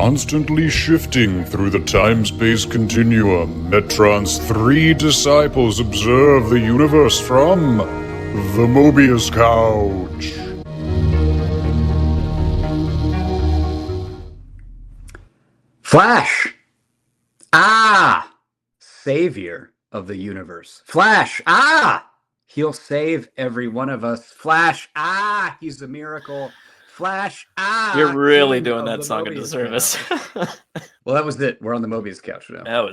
Constantly shifting through the time-space continuum, Metron's three disciples observe the universe from the Mobius Couch. Flash! Savior of the universe. Flash! He'll save every one of us. Flash! He's a miracle. Flash! You're really King doing of that the song a Mobius disservice. Couch. Well, that was it. We're on the Mobius Couch now. That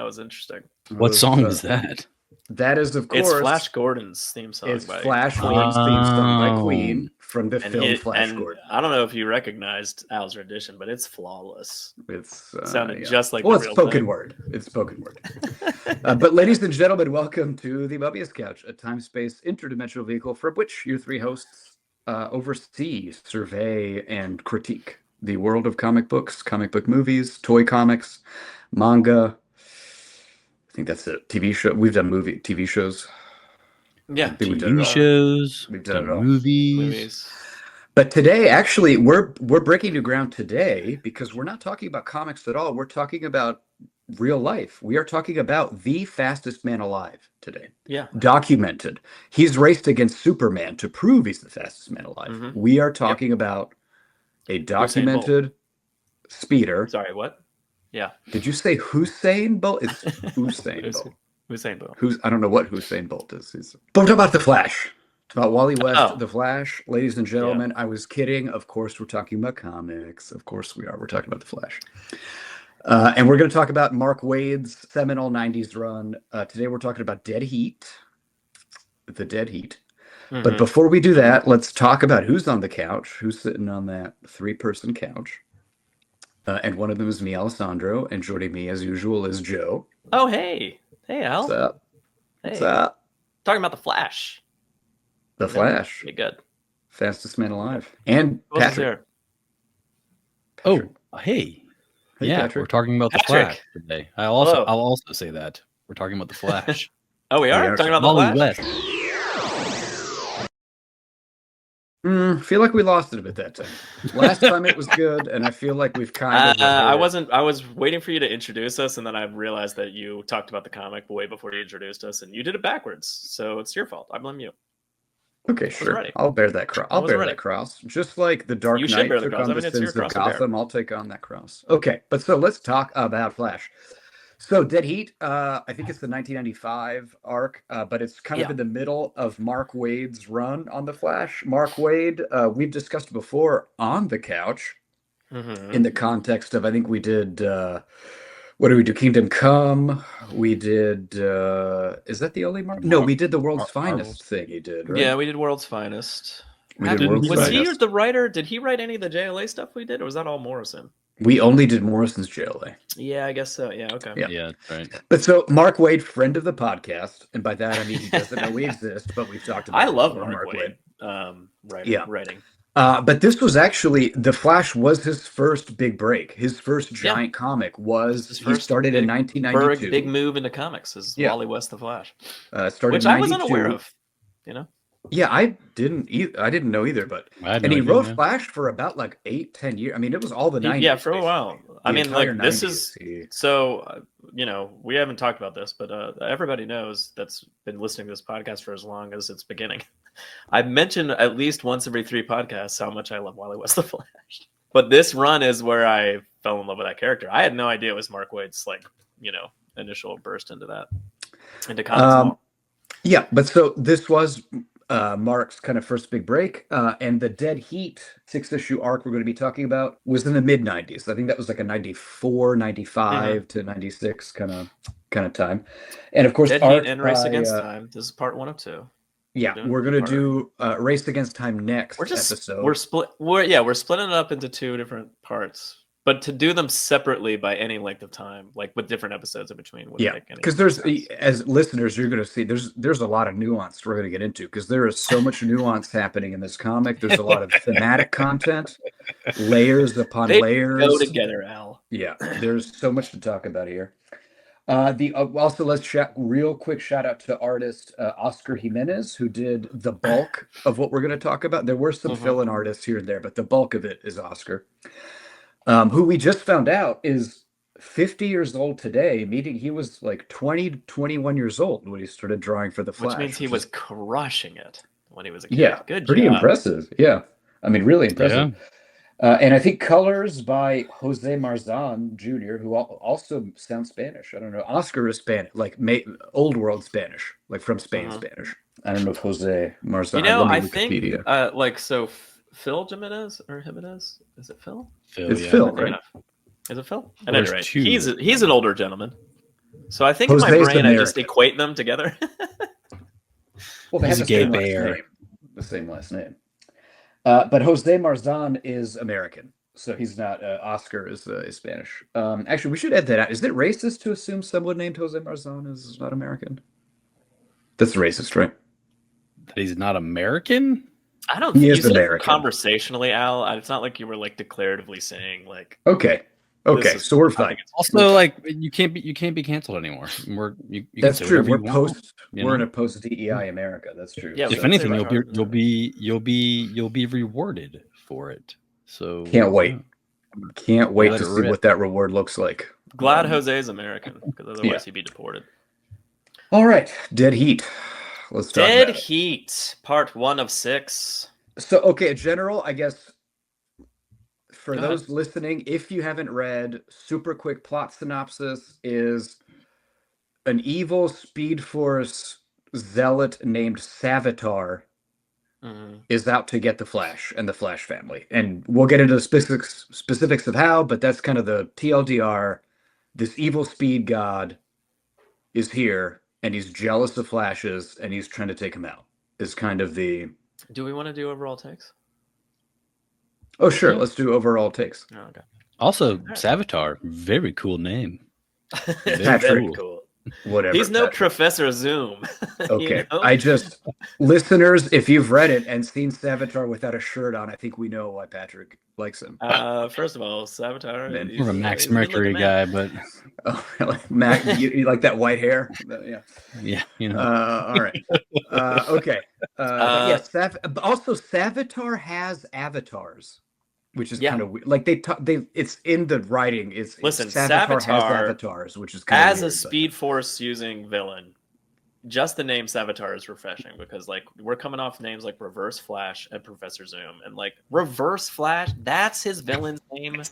was interesting. What song is that? That is, of course, It's Flash Gordon's theme song. It's by Flash Queen. Gordon's theme song by Queen from the And film Flash Gordon. I don't know if you recognized Al's rendition, but it's flawless. It's sounded just like it's the real spoken thing. word. It's spoken word. But ladies and gentlemen, welcome to the Mobius Couch, a time-space interdimensional vehicle from which your three hosts oversee, survey, and critique the world of comic books, comic book movies, toy comics, manga. I think that's it. TV show. We've done TV shows. Yeah, TV shows. We've done it all. Movies. But today, actually, we're breaking new ground today because we're not talking about comics at all. We're talking about real life. We are talking about the fastest man alive today. Yeah. Documented. He's raced against Superman to prove he's the fastest man alive. Mm-hmm. We are talking about a documented speeder. Sorry, what? Yeah. Did you say Hussein Bolt? It's Hussein Bolt. Hussein Bolt. I don't know what Hussein Bolt is. But we're talking about The Flash. It's about Wally West, The Flash. Ladies and gentlemen, I was kidding. Of course, we're talking about comics. Of course we are. We're talking about The Flash. And we're going to talk about Mark Waid's seminal 90s run. Today we're talking about Dead Heat. The Dead Heat. Mm-hmm. But before we do that, let's talk about who's on the couch, who's sitting on that three-person couch. And one of them is me, Alessandro, and joining me, as usual, is Joe. Oh, hey. Hey, Al. What's up? Hey. What's up? Talking about The Flash. The Flash. Be good. Fastest man alive. And Patrick. Oh, hey. Yeah, Patrick. we're talking about The Flash today. I'll also say that. We're talking about The Flash. Oh, we are? Talking about The Flash? West. I feel like we lost it a bit that time. Last time it was good, and I feel like we've kind of. I was waiting for you to introduce us, and then I realized that you talked about the comic way before you introduced us, and you did it backwards. So it's your fault. I blame you. Okay, sure. I'll bear that cross. That cross. Just like the Dark Knight took on the sins of Gotham, I'll take on that cross. Okay, but so let's talk about Flash. So Dead Heat, I think it's the 1995 arc, but it's kind of in the middle of Mark Waid's run on The Flash. Mark Waid, we've discussed before on the couch in the context of, I think we did, what did we do? Kingdom Come. We did, is that the only Mark? No, we did the World's Finest thing he did, right? Yeah, we did World's Finest. Was he the writer? Did he write any of the JLA stuff we did, or was that all Morrison? We only did Morrison's JLA. Yeah, I guess so. Yeah, okay. Yeah, right. But so Mark Waid, friend of the podcast, and by that I mean he doesn't know we exist, but we've talked about. I love Mark Waid writing. But this was actually The Flash was his first big break. His first giant comic was he started in 1992. Big move into comics is Wally West The Flash, started which I was unaware of. You know. Yeah, I didn't know either, but he wrote Flash for about like 8-10 years. I mean, it was all the 90s. Yeah, for a while. I mean, like this is so. We haven't talked about this, but everybody knows that's been listening to this podcast for as long as its beginning. I've mentioned at least once every 3 podcasts how much I love Wally West The Flash. But this run is where I fell in love with that character. I had no idea it was Mark Waid's initial burst into comics. Yeah, but so this was Mark's kind of first big break, and the Dead Heat 6-issue arc we're going to be talking about was in the mid-90s. I think that was like a 94, 95 to 96 kind of time. And of course, Dead Heat and Race Against Time. This is part 1 of 2. Yeah, we're going to do Race Against Time next episode. We're splitting it up into 2 different parts. But to do them separately by any length of time, like with different episodes in between, wouldn't make any because there's as listeners, you're going to see there's a lot of nuance we're going to get into because there is so much nuance happening in this comic. There's a lot of thematic content, layers upon layers. Go together, Al. Yeah, there's so much to talk about here. Also, let's real quick shout out to artist Oscar Jimenez, who did the bulk of what we're going to talk about. There were some fill-in artists here and there, but the bulk of it is Oscar. who we just found out is 50 years old today, meaning he was like 20 to 21 years old when he started drawing for the Flash. Which means he was crushing it when he was a kid. Yeah, good pretty job. Impressive. Yeah, I mean, really impressive. And I think colors by Jose Marzan Jr., who also sounds Spanish. I don't know. Oscar is Spanish, like old world Spanish, like from Spain Spanish. I don't know if Jose Marzan. You know, I think Phil Jimenez or Jimenez? Is it Phil? It's Phil, right? Is it Phil? At any rate, he's an older gentleman. So I think Jose's in my brain American. I just equate them together. Well, they have the same last name. But Jose Marzan is American, so he's not. Oscar is Spanish. Actually, we should add that out. Is it racist to assume someone named Jose Marzan is not American? That's racist, right? That he's not American? I don't think he is American. Conversationally, Al. It's not like you were like declaratively saying like. Okay, so we're fine. Also, like you can't be canceled anymore. That's true. We're in a post DEI America. That's true. Yeah. If anything, you'll be rewarded for it. So can't wait to see what that reward looks like. Glad Jose's American because otherwise he'd be deported. All right, Dead Heat. Let's talk Dead Heat, part 1 of 6. So, okay, general, I guess. For those listening, if you haven't read, super quick plot synopsis is an evil Speed Force zealot named Savitar is out to get the Flash and the Flash family. And we'll get into the specifics of how, but that's kind of the TLDR. This evil speed god is here, and he's jealous of Flashes, and he's trying to take him out. Is kind of the... Do we want to do overall takes? Oh, sure. Let's do overall takes. Oh, okay. Also, Savitar, very cool name. Very cool. Whatever. He's no Professor Zoom. Okay. Listeners, if you've read it and seen Savitar without a shirt on, I think we know why Patrick likes him. First of all, Savitar. You're a Max Mercury guy, but. Oh, really? Mac, you like that white hair? Yeah. Yeah. You know. All right. Okay. Also, Savitar has avatars. Which is kind of weird. Like it's in the writing. Savitar has avatars, which is kind of as weird, a Speed Force using villain. Just the name Savitar is refreshing because like we're coming off names like Reverse Flash and Professor Zoom, and like Reverse Flash, that's his villain's name.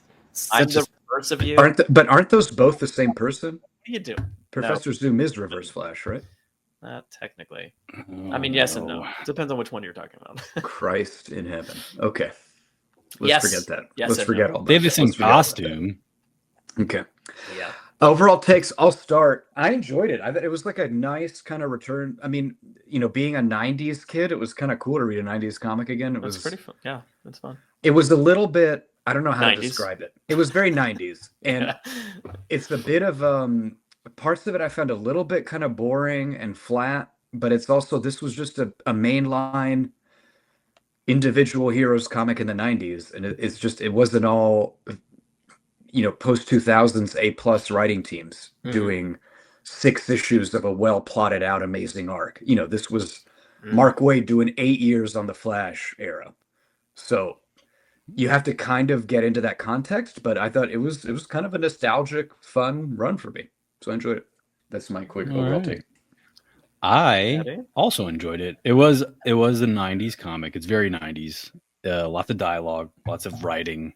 I'm the reverse of you. Aren't those both the same person? You do. Professor Zoom is Reverse Flash, right? Not technically. I mean, yes and no. It depends on which one you're talking about. Christ in heaven. Okay. Let's forget that. Yes, let's forget all that. They have the same costume. Okay. Yeah. Overall takes, I'll start. I enjoyed it. I thought it was like a nice kind of return. I mean, being a 90s kid, it was kind of cool to read a 90s comic again. It was pretty fun. Yeah, it's fun. It was a little bit, I don't know how 90s. to describe it. It was very 90s. And it's a bit of, parts of it I found a little bit kind of boring and flat, but it's also, this was just a mainline individual heroes comic in the 90s, and it wasn't all post 2000s A+ writing teams doing 6 issues of a well plotted out amazing arc. This was Mark Waid doing 8 years on the Flash era, so you have to kind of get into that context. But I thought it was kind of a nostalgic fun run for me, so I enjoyed it. That's my quick overall take. I also enjoyed it. It was a 90s comic. It's very 90s. Lots of dialogue, lots of writing,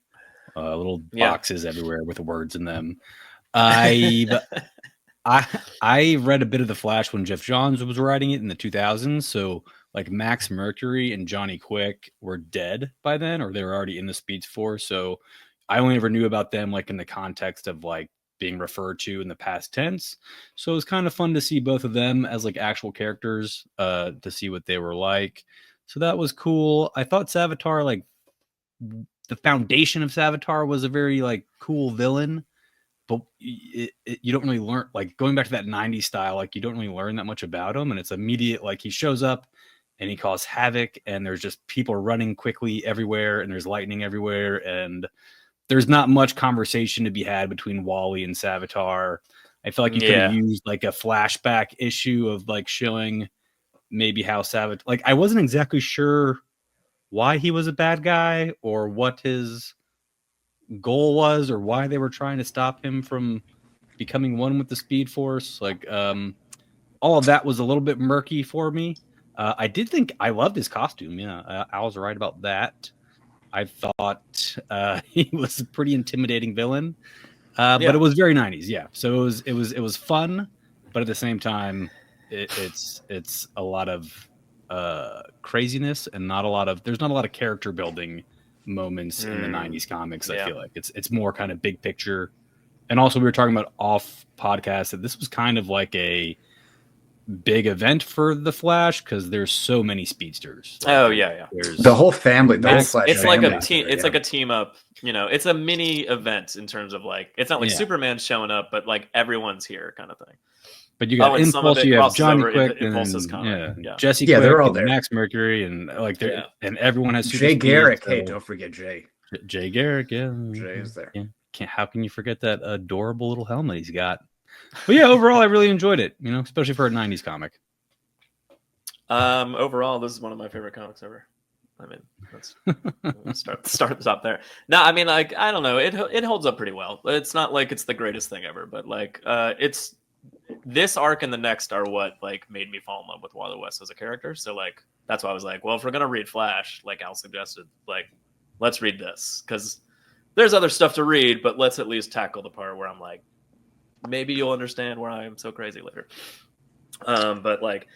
little boxes everywhere with words in them. I read a bit of The Flash when Jeff Johns was writing it in the 2000s. So like Max Mercury and Johnny Quick were dead by then, or they were already in the Speed Force. So I only ever knew about them like in the context of like being referred to in the past tense. So it was kind of fun to see both of them as like actual characters, to see what they were like. So that was cool. I thought Savitar, like the foundation of Savitar was a very like cool villain, but you don't really learn, like going back to that 90s style, like you don't really learn that much about him. And it's immediate, like he shows up and he caused havoc and there's just people running quickly everywhere and there's lightning everywhere. And there's not much conversation to be had between Wally and Savitar. I feel like you could have used like a flashback issue of like showing maybe how Savitar, like I wasn't exactly sure why he was a bad guy or what his goal was or why they were trying to stop him from becoming one with the Speed Force. Like, all of that was a little bit murky for me. I did think I loved his costume. Yeah, I was right about that. I thought he was a pretty intimidating villain, but it was very 90s. Yeah, so it was fun, but at the same time, it's a lot of craziness and there's not a lot of character building moments in the 90s comics. I feel like it's more kind of big picture. And also, we were talking about off podcast that this was kind of like a big event for the Flash because there's so many speedsters. There's the whole family. It's like a team. It's like a team up. It's a mini event in terms of like it's not like Superman showing up, but like everyone's here kind of thing. But you got Impulse, you have Johnny Quick, and Jessie Quick, they're all and there. Max Mercury, and like and everyone has Jay Garrick. Hey, don't forget Jay. Jay Garrick, Jay is there. Yeah. How can you forget that adorable little helmet he's got? But yeah, overall, I really enjoyed it. Especially for a '90s comic. Overall, this is one of my favorite comics ever. I mean, let's start the top there. No, I mean, like, I don't know. It holds up pretty well. It's not like it's the greatest thing ever, but like, it's this arc and the next are what like made me fall in love with Wally West as a character. So like, that's why I was like, well, if we're gonna read Flash, like Al suggested, like, let's read this because there's other stuff to read, but let's at least tackle the part where I'm like, maybe you'll understand why I'm so crazy later. But like.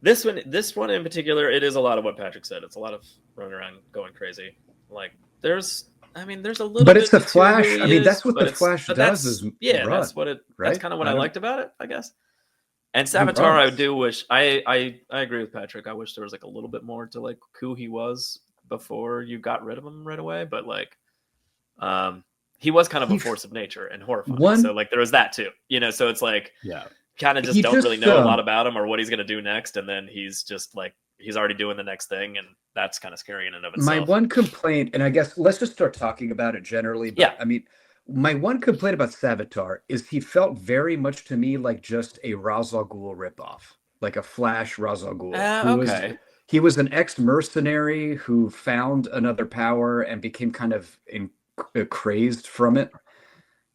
This one in particular, it is a lot of what Patrick said. It's a lot of running around going crazy. Like there's a little. But it's the Flash. I mean, that's what the Flash does. That's what it. Right? That's kind of what I liked about it, I guess. And Savitar, I do wish. I agree with Patrick. I wish there was like a little bit more to like who he was before you got rid of him right away. But like, he was kind of a force of nature and horrifying. So like there was that too. So it's like kind of just don't really know a lot about him or what he's going to do next. And then he's just like, he's already doing the next thing. And that's kind of scary in and of itself. My one complaint, and I guess let's just start talking about it generally. But I mean, my one complaint about Savitar is he felt very much to me like just a Ra's al Ghul ripoff, like a Flash Ra's al Ghul. He was an ex-mercenary who found another power and became kind of crazed from it.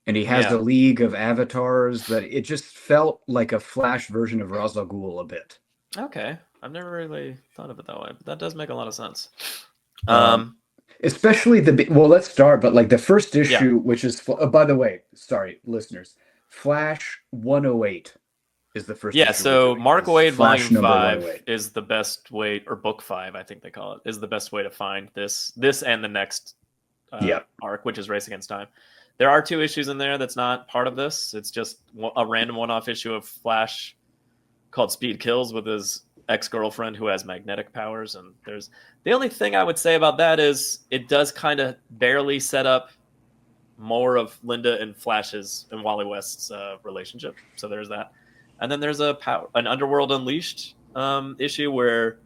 And he has a league of avatars that it just felt like a Flash version of Ra's al Ghul a bit. Okay. I've never really thought of it that way, but that does make a lot of sense. Especially let's start, but like the first issue, which is, by the way, sorry, listeners, Flash 108 is the first issue. Yeah, so Mark Waid Volume 5 is the best way, or Book 5, I think they call it, is the best way to find this and the next arc, which is Race Against Time. There are 2 issues in there that's not part of this. It's just a random one-off issue of Flash called Speed Kills with his ex-girlfriend who has magnetic powers. And there's the only thing I would say about that is it does kind of barely set up more of Linda and Flash's and Wally West's relationship. So there's that. And then there's an Underworld Unleashed issue where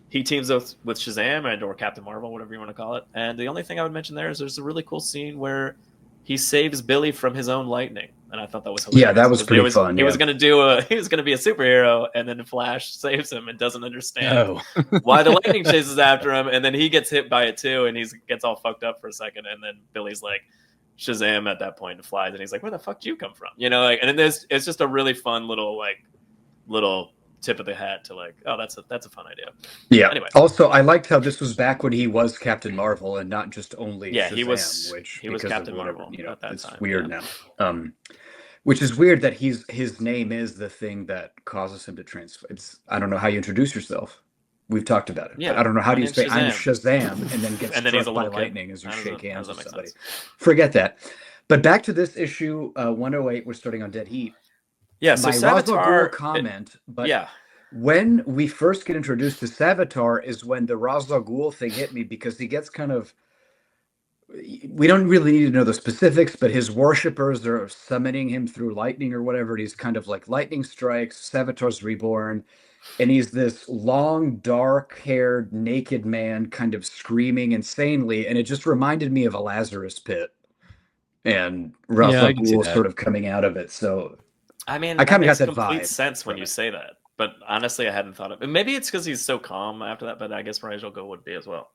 he teams up with Shazam or Captain Marvel, whatever you want to call it. And the only thing I would mention there is there's a really cool scene where he saves Billy from his own lightning, and I thought that was hilarious. Yeah, that was pretty fun. He was going to be a superhero, and then Flash saves him and doesn't understand why the lightning chases after him, and then he gets hit by it too, and he gets all fucked up for a second, and then Billy's like Shazam at that point and flies, and he's like, "Where the fuck did you come from?" And then it's just a really fun little tip of the hat to like, oh, that's a fun idea. Yeah. Anyway, also I liked how this was back when he was Captain Marvel and not just only Shazam, he was Captain Marvel. At that it's time. Weird now. Which is weird that his name is the thing that causes him to transfer. I don't know how you introduce yourself. We've talked about it. Yeah. I don't know how do you say Shazam. I'm Shazam and then get struck by lightning as you shake hands with somebody. Forget that. But back to this issue 108. We're starting on Dead Heat. Yeah, so Savitar comment, but when we first get introduced to Savitar is when the Ra's al Ghul thing hit me because he gets kind of. We don't really need to know the specifics, but his worshippers are summoning him through lightning or whatever. He's kind of like lightning strikes. Savitar's reborn, and he's this long, dark-haired, naked man, kind of screaming insanely, and it just reminded me of a Lazarus pit, and Ra's al Ghul sort of coming out of it. So. I mean, that makes complete sense when you say that. But honestly, I hadn't thought of it. Maybe it's because he's so calm after that, but I guess Ra's al Ghul would be as well.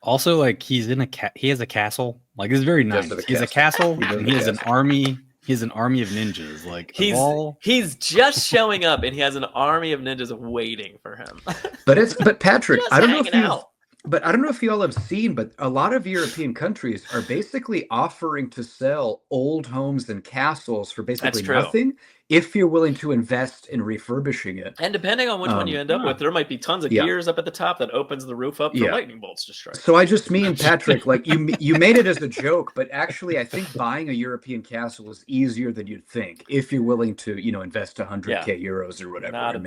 Also, like he has a castle. Like it's very nice. He has a castle. And he has an army. He has an army of ninjas. Like he's just showing up, and he has an army of ninjas waiting for him. But Patrick, I don't know if you all have seen, but a lot of European countries are basically offering to sell old homes and castles for basically nothing if you're willing to invest in refurbishing it. And depending on which one you end up with, there might be tons of gears up at the top that opens the roof up for lightning bolts to strike. So I just mean, Patrick, like you made it as a joke, but actually I think buying a European castle is easier than you'd think if you're willing to, invest 100k euros or whatever. Not a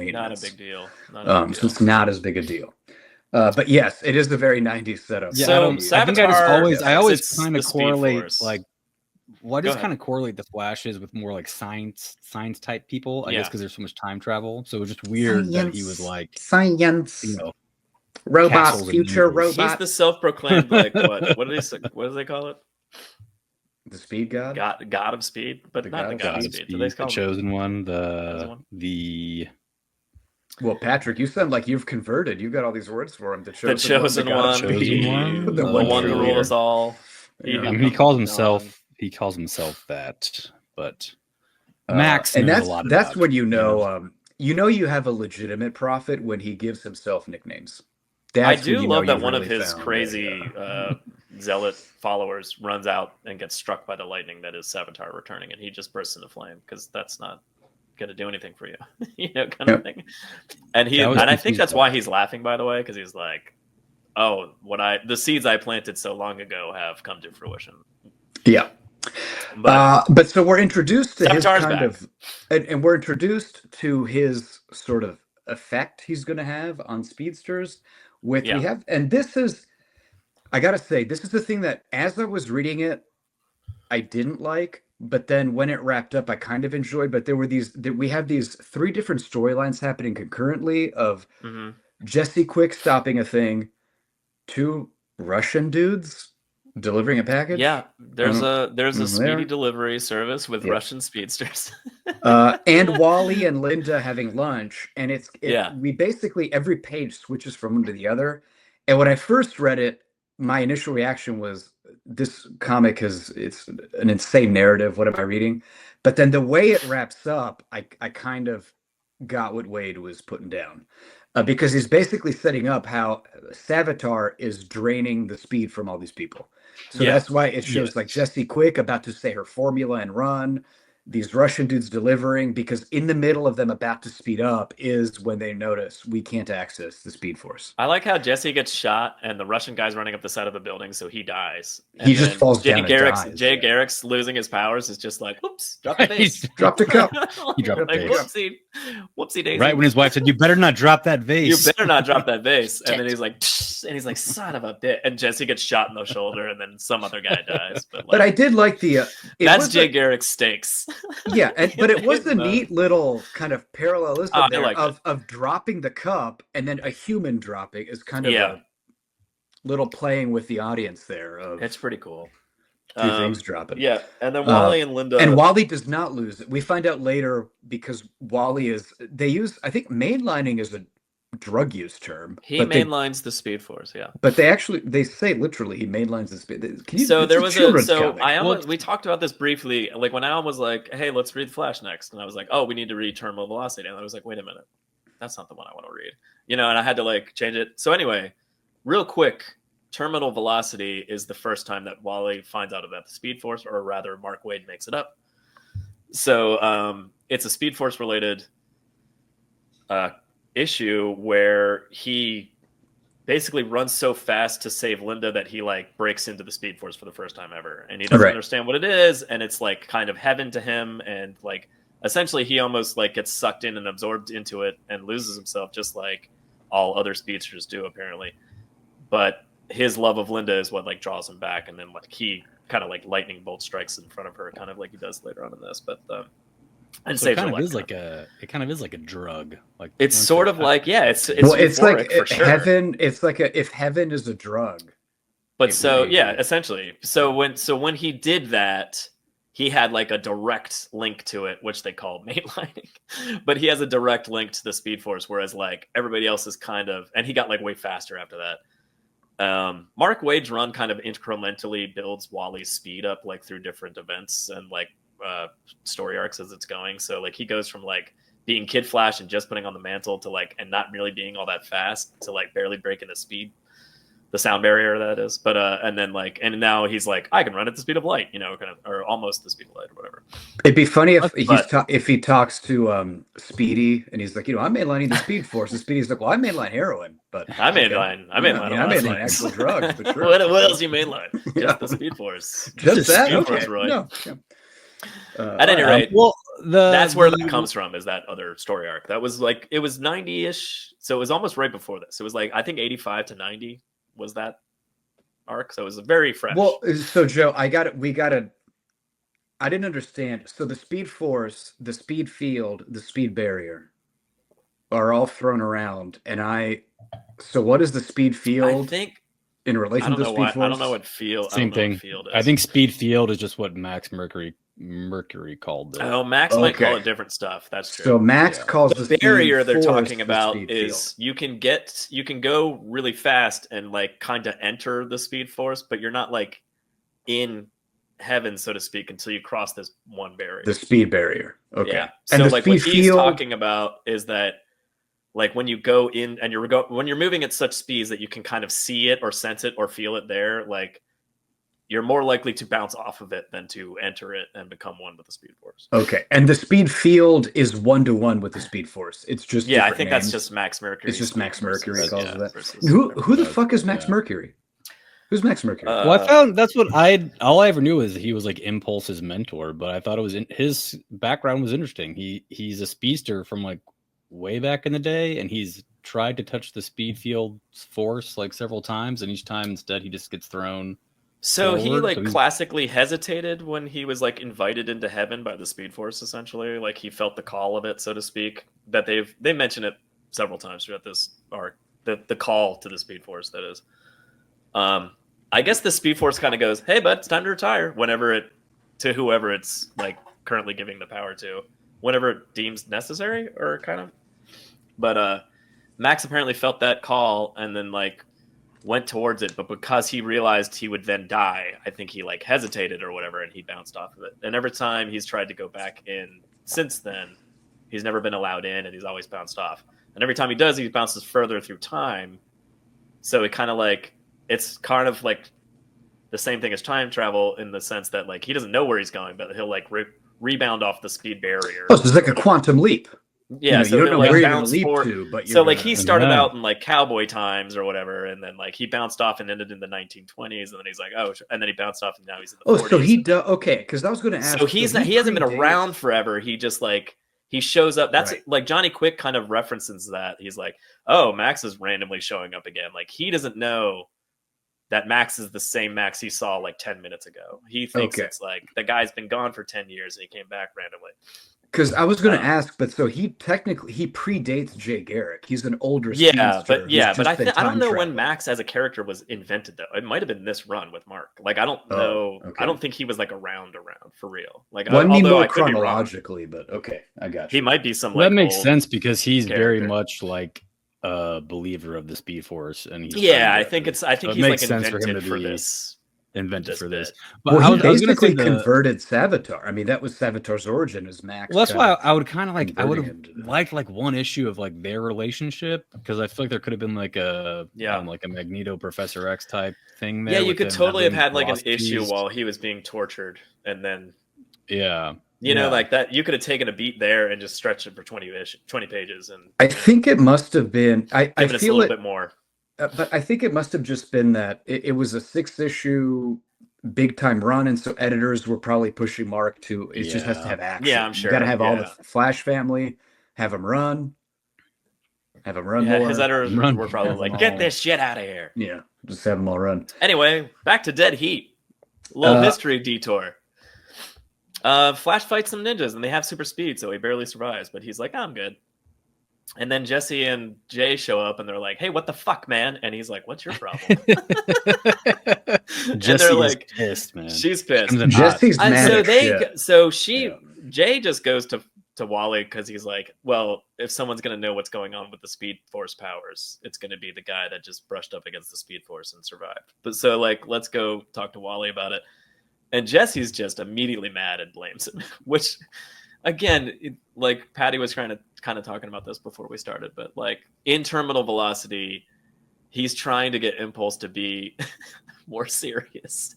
big deal. So it's not as big a deal. But yes, it is a very 90s setup. Yeah, so Savitar, I always kind of correlate like kind of correlate the Flashes with more like science type people. I guess because there's so much time travel. So it was just weird that he was like science, robots, future robots. He's the self-proclaimed like what do they call it? The speed god? God of speed, but not the god of speed. Do they call the chosen one? The Well, Patrick, you sound like you've converted. You've got all these words for him. The chosen one, the one to rule us all. He calls himself. He calls himself that, but Max and that's when you have a legitimate prophet when he gives himself nicknames. I do love that one of his crazy zealot followers runs out and gets struck by the lightning that is Savitar returning, and he just bursts into flame because that's not going to do anything for you, kind of thing. And I think that's why he's laughing, by the way, because he's like, "Oh, the seeds I planted so long ago have come to fruition." Yeah. But so we're introduced to his kind of, and we're introduced to his sort of effect he's going to have on speedsters. And this is, I gotta say, this is the thing that as I was reading it, I didn't like, but then when it wrapped up, I kind of enjoyed. But we have these 3 different storylines happening concurrently of Jessie quick stopping a thing, 2 Russian dudes delivering a package. Yeah, there's a speedy delivery service with Russian speedsters. And Wally and Linda having lunch, and we basically every page switches from one to the other. And when I first read it, my initial reaction was, this comic it's an insane narrative. What am I reading? But then the way it wraps up, I kind of got what Waid was putting down. Because he's basically setting up how Savitar is draining the speed from all these people. So that's why it shows like Jessie quick about to say her formula and run, these Russian dudes delivering, because in the middle of them about to speed up is when they notice we can't access the speed force. I like how Jessie gets shot and the Russian guy's running up the side of the building, so he dies. And he just falls down and dies. Jay Garrick's losing his powers is just like, whoops, drop the vase. Dropped a cup. He dropped like, whoopsie daisy. Right when his wife said, "You better not drop that vase. You better not drop that vase." And then he's like, son of a bitch. And Jessie gets shot in the shoulder, and then some other guy dies. But I did like the. That's Jay Garrick's stakes. Yeah, but it was a neat little kind of parallelism of dropping the cup and then a human dropping is kind of a little playing with the audience there. It's pretty cool. 2 things dropping. Yeah, and then Wally and Linda. And Wally does not lose it. We find out later because Wally they use, I think mainlining is a drug use term. He mainlines the Speed Force, but they say literally he mainlines the Speed. We talked about this briefly. Like when Alan was like, "Hey, let's read Flash next," and I was like, "Oh, we need to read Terminal Velocity," and I was like, "Wait a minute, that's not the one I want to read," and I had to like change it. So anyway, real quick, Terminal Velocity is the first time that Wally finds out about the Speed Force, or rather, Mark Waid makes it up. So it's a Speed Force related issue where he basically runs so fast to save Linda that he like breaks into the Speed Force for the first time ever, and he doesn't understand what it is, and it's like kind of heaven to him, and like essentially he almost like gets sucked in and absorbed into it and loses himself, just like all other speedsters do apparently. But his love of Linda is what like draws him back, and then like he kind of like lightning bolt strikes in front of her, kind of like he does later on in this. But and so it kind of is like a drug. Like it's sort of like it's like for sure. Heaven. It's like if heaven is a drug. But essentially. So when he did that, he had like a direct link to it, which they call mainlining. But he has a direct link to the Speed Force, whereas like everybody else is kind of, and he got like way faster after that. Mark Waid's run kind of incrementally builds Wally's speed up like through different events and like story arcs as it's going. So like he goes from like being Kid Flash and just putting on the mantle to like and not really being all that fast to like barely breaking the sound barrier that is. But and then like and now he's like I can run at the speed of light, you know, kind of or almost the speed of light or whatever. It'd be funny if he talks to Speedy and he's like, you know, I'm mainlining the Speed Force, and Speedy's like, well, I mainline heroin, but I mainline actual drugs. But sure. what else you mainline? Just the Speed Force. Just that. Speed Okay. Force, right? No. At any rate, well, that's where that comes from. Is that other story arc? That was like it was 90-ish, so it was almost right before this. It was like I think 85 to 90 was that arc, so it was very fresh. Well, so Joe, I didn't understand. So the Speed Force, the Speed Field, the Speed Barrier are all thrown around, and so what is the Speed Field? I think in relation to the Speed Force? I don't know what field. Same thing. Field is. I think Speed Field is just what Max Mercury called it. Oh, Max might call it different stuff. That's true. So Max calls the barrier they're talking about is you can go really fast and like kind of enter the Speed Force, but you're not like in heaven, so to speak, until you cross this one barrier. The speed barrier. Okay. Yeah. And so like what he's talking about is that like when you go in and when you're moving at such speeds that you can kind of see it or sense it or feel it there, like you're more likely to bounce off of it than to enter it and become one with the Speed Force. Okay. And the Speed Field is 1-to-1 with the Speed Force. It's just I think that's just Max Mercury. It's just Max Mercury calls it that. Who the fuck is Max Mercury? Who's Max Mercury? Well, I found that's what all I ever knew was he was like Impulse's mentor, but I thought it was his background was interesting. He's a speedster from like way back in the day, and he's tried to touch the Speed Field Force like several times, and each time instead he just gets thrown. So he classically hesitated when he was like invited into heaven by the Speed Force, essentially. Like he felt the call of it, so to speak. That they mention it several times throughout this arc. The call to the Speed Force, that is. I guess the Speed Force kind of goes, "Hey, bud, it's time to retire." To whoever it's like currently giving the power to, whenever it deems necessary, or kind of. But Max apparently felt that call and then like went towards it, but because he realized he would then die, I think he like hesitated or whatever, and he bounced off of it. And every time he's tried to go back in since then, he's never been allowed in, and he's always bounced off. And every time he does, he bounces further through time. So it's kind of like the same thing as time travel in the sense that like he doesn't know where he's going, but he'll like rebound off the speed barrier. Oh, so it's like a quantum leap. Yeah, so you don't know where you're going to leap to, but so like he started out in like cowboy times or whatever, and then like he bounced off and ended in the 1920s, and then he's like, oh, and then he bounced off and now he's in the 40s. So he does. Okay, because I was going to ask. So he hasn't been around forever. He just like he shows up. That's like Johnny Quick kind of references that. He's like, oh, Max is randomly showing up again. Like he doesn't know that Max is the same Max he saw like 10 minutes ago. He thinks it's like the guy's been gone for 10 years and he came back randomly. Because I was going to ask, but so he predates Jay Garrick. He's an older but I don't know when Max as a character was invented though. It might have been this run with Mark. Like I don't know. Okay. I don't think he was like around for real. Like I mean more chronologically, but okay, I got you. He might be some. That makes sense because he's very much like a believer of the Speed Force, and he's I think he's like invented for this. But he basically converted Savitar. I mean, that was Savitar's origin as Max. Well, that's why I would kind of like I would have liked like one issue of like their relationship, because I feel like there could have been like a like a Magneto Professor X type thing there. Yeah, you could totally have had like an issue while he was being tortured, and then you know, like that, you could have taken a beat there and just stretched it for 20 pages. And I think it must have been. I feel a little bit more. But I think it must have just been that it was a 6-issue big time run, and so editors were probably pushing Mark to it just has to have action. Yeah, I'm sure. You got to have all the Flash family, have them run more. His editors were probably like, "Get this shit out of here." Yeah, just have them all run. Anyway, back to Dead Heat. Little history detour. Flash fights some ninjas, and they have super speed, so he barely survives. But he's like, "I'm good." And then Jessie and Jay show up, and they're like, "Hey, what the fuck, man?" And he's like, "What's your problem?" Jessie like pissed, man. She's pissed. Jessie's mad. Jay just goes to to Wally because he's like, well, if someone's going to know what's going on with the Speed Force powers, it's going to be the guy that just brushed up against the Speed Force and survived. But so like, let's go talk to Wally about it. And Jesse's just immediately mad and blames him, which again, like Patty was kind of talking about this before we started, but like in terminal velocity, he's trying to get Impulse to be more serious.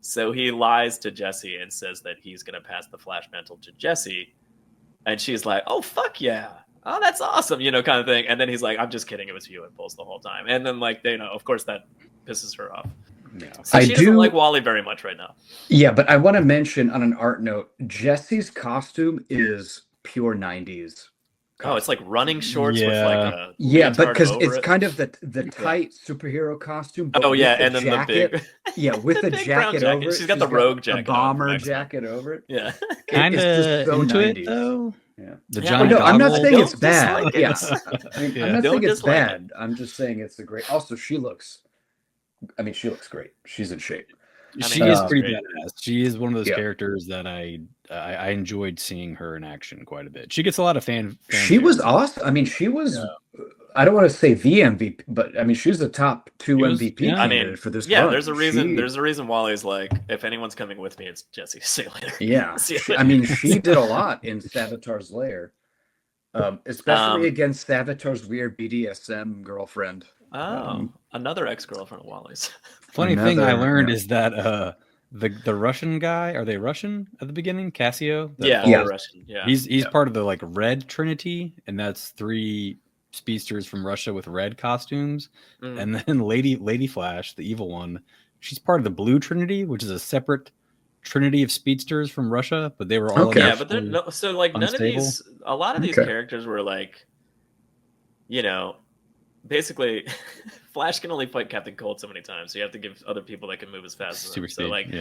So he lies to Jessie and says that he's going to pass the Flash mantle to Jessie. And she's like, oh, fuck yeah. Oh, that's awesome, kind of thing. And then he's like, I'm just kidding. It was you, Impulse, the whole time. And then, like, of course, that pisses her off. Yeah. So she doesn't like Wally very much right now. Yeah, but I want to mention on an art note, Jessie's costume is pure 90s. Oh, it's like running shorts with like a but because it's kind of the tight superhero costume. Oh yeah, and then jacket, the big with the jacket over it. She's got the rogue jacket, a bomber jacket over it. Yeah, kind of so into 90s. It though. Yeah, the John. No, I'm not saying it's bad. Like I'm not saying it's bad. I'm just saying it's a great. Also, she looks great. She's in shape. She is pretty badass. She is one of those characters that I enjoyed seeing her in action quite a bit. She gets a lot of fan. She was awesome. I mean, she was. I don't want to say the MVP, but I mean, she's the top 2 MVP candidate for this. Yeah, run. There's a reason. There's a reason Wally's like, if anyone's coming with me, it's Jessie. See you later. Yeah, I mean, she did a lot in Savitar's lair, especially against Savitar's weird BDSM girlfriend. Another ex-girlfriend of Wally's. Funny thing I learned is that the Russian guy, are they Russian at the beginning? Cassio? Russian. Yeah. He's part of the like Red Trinity, and that's 3 speedsters from Russia with red costumes. And then Lady Flash, the evil one, she's part of the Blue Trinity, which is a separate trinity of speedsters from Russia, but they were all none of these, a lot of these characters were like, basically Flash can only fight Captain Cold so many times, so you have to give other people that can move as fast as him. So like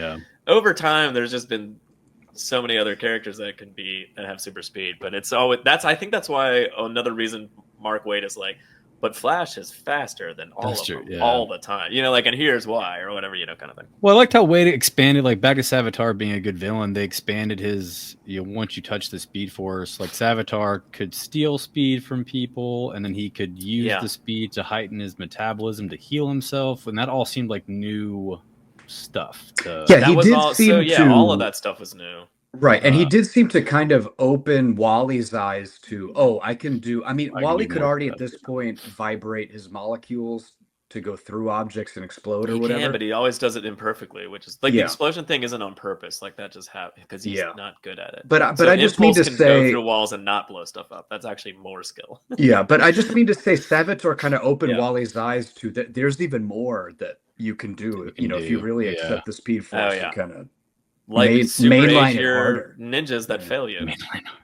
over time there's just been so many other characters that have super speed, but it's always I think that's why another reason Mark Waid is like, but Flash is faster than all of them all the time, and here's why, or whatever, kind of thing. Well, I liked how Waid expanded, like back to Savitar being a good villain. They expanded his, once you touch the Speed Force, like Savitar could steal speed from people, and then he could use the speed to heighten his metabolism to heal himself, and that all seemed like new stuff. All of that stuff was new. Right, and he did seem to kind of open Wally's eyes to, I can do... I mean, Wally could already at this point vibrate his molecules to go through objects and explode or whatever. He can, but he always does it imperfectly, which is... Like, the explosion thing isn't on purpose. Like, that just happens because he's not good at it. But I just mean to say... go through walls and not blow stuff up. That's actually more skill. Yeah, but I just mean to say Savitar kind of opened Wally's eyes to that there's even more that you can do, if you really accept the Speed Force and kind of... Like mainline your ninjas that fail you,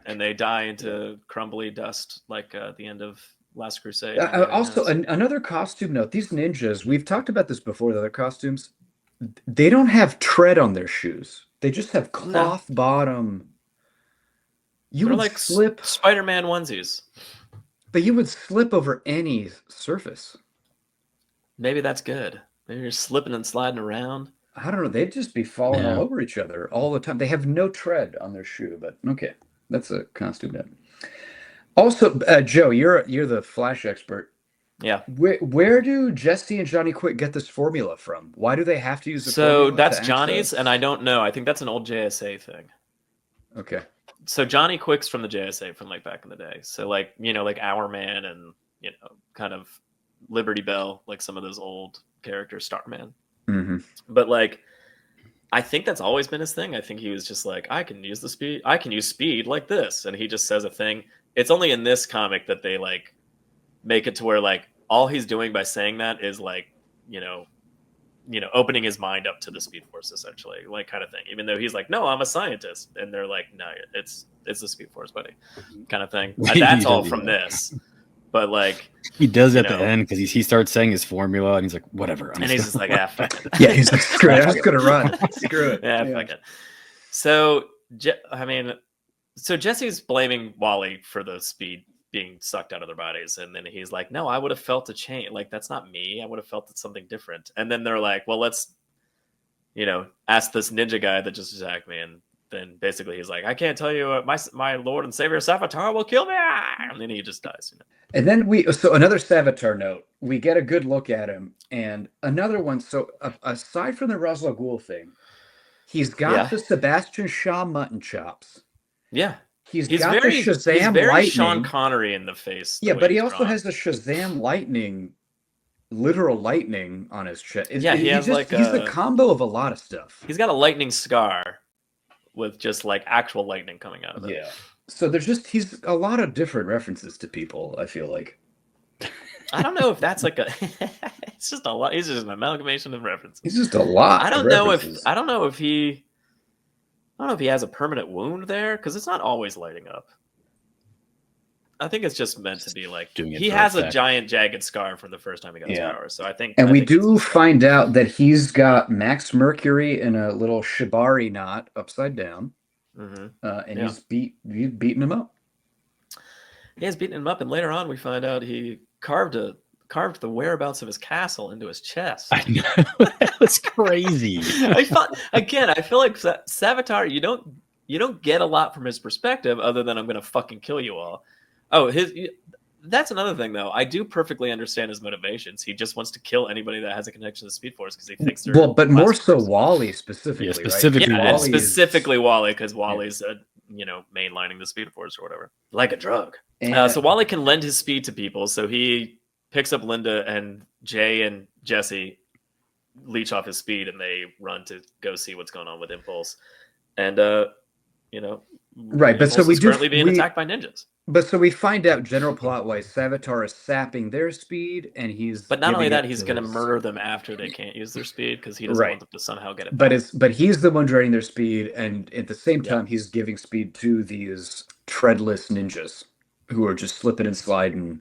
and they die into crumbly dust, like at the end of Last Crusade. Also, another costume note: these ninjas, we've talked about this before. The other costumes, they don't have tread on their shoes; they just have cloth bottom. They're like slip Spider-Man onesies, but you would slip over any surface. Maybe that's good. Maybe you're slipping and sliding around. I don't know. They'd just be falling all over each other all the time. They have no tread on their shoe, but okay, that's a costume note. Also, Joe, you're the Flash expert. Yeah. Where do Jessie and Johnny Quick get this formula from? Why do they have to use the formula? So that's Johnny's, and I don't know. I think that's an old JSA thing. Okay. So Johnny Quick's from the JSA from like back in the day. So like like Our Man and kind of Liberty Bell, like some of those old characters, Starman. Mm-hmm. But like, I think that's always been his thing. I think he was just like, I can use speed like this, and he just says a thing. It's only in this comic that they like make it to where like all he's doing by saying that is like opening his mind up to the Speed Force, essentially, like kind of thing. Even though he's like, no, I'm a scientist, and they're like, no, it's the Speed Force, buddy, kind of thing. That's all from this. But like he does at the end because he starts saying his formula and he's like, whatever. And he's just like, fuck it. Yeah, he's like, screw it. I'm just gonna run. Screw it. Fuck it. So so Jesse's blaming Wally for the speed being sucked out of their bodies, and then he's like, no, I would have felt a change. Like, that's not me. I would have felt something different. And then they're like, well, let's ask this ninja guy that just attacked me, and then basically he's like, I can't tell you my Lord and Savior Savitar will kill me, and then he just dies. And then so another Savitar note, we get a good look at him, and another one. So aside from the Ra's al Ghul thing, he's got the Sebastian Shaw mutton chops. Yeah. He's got the Shazam lightning. Sean Connery in the face. Yeah, but he also has the Shazam lightning, literal lightning on his chest. He's the combo of a lot of stuff. He's got a lightning scar with just like actual lightning coming out of it. Yeah. So he's a lot of different references to people, I feel like. I don't know if that's like it's just a lot. He's just an amalgamation of references. He's just a lot. I don't know if he has a permanent wound there, because it's not always lighting up. I think it's just meant to be like he has a giant jagged scar from the first time he got his powers. So I think, and we do find out that he's got Max Mercury in a little shibari knot upside down, and he's beating him up. He has beaten him up, and later on we find out he carved the whereabouts of his castle into his chest. I know. That was crazy. I feel like Savitar, you don't get a lot from his perspective other than I'm gonna fucking kill you all. Oh, that's another thing though. I do perfectly understand his motivations. He just wants to kill anybody that has a connection to the Speed Force because he thinks they're but more so Wally specifically. Right? Specifically Wally, because Wally's mainlining the Speed Force or whatever, like a drug. So Wally can lend his speed to people. So he picks up Linda, and Jay and Jessie leech off his speed, and they run to go see what's going on with Impulse. And right, but so we currently being attacked by ninjas. But so we find out general plot-wise, Savitar is sapping their speed, and he's. But not only that, he's going to murder them after they can't use their speed because he doesn't want them to somehow get it back. But he's the one draining their speed, and at the same time, he's giving speed to these treadless ninjas who are just slipping and sliding.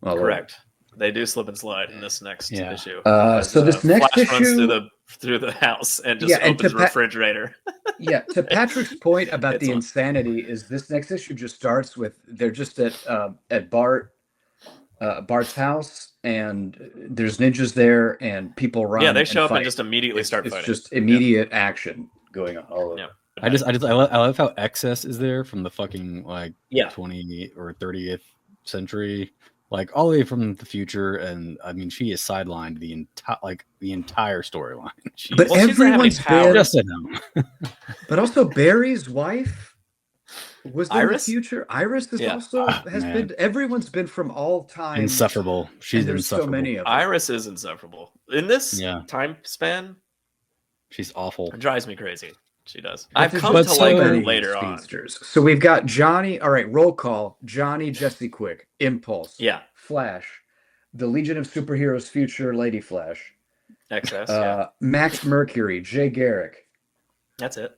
Correct. They do slip and slide in this next issue. So this next Flash issue runs through the house and just opens the refrigerator. To Patrick's point about the insanity is this next issue just starts with they're just at Bart's house, and there's ninjas there and people run. Yeah, they show up and just immediately start fighting. It's just immediate action going on all over. Yeah. I love how Excess is there from the fucking 20th or 30th century. Like all the way from the future, and I mean, she is sidelined the entire storyline. But everyone's been. But also Barry's wife was in Iris? the future. Iris is also has been. Everyone's been from all time insufferable. She's insufferable. So many of them. Iris is insufferable in this time span. She's awful. It drives me crazy. She does. I've come to like her later speedsters. So we've got Johnny. All right, roll call. Johnny, Jessie Quick, Impulse. Yeah. Flash, the Legion of Superheroes Future, Lady Flash. XS. Max Mercury, Jay Garrick. That's it.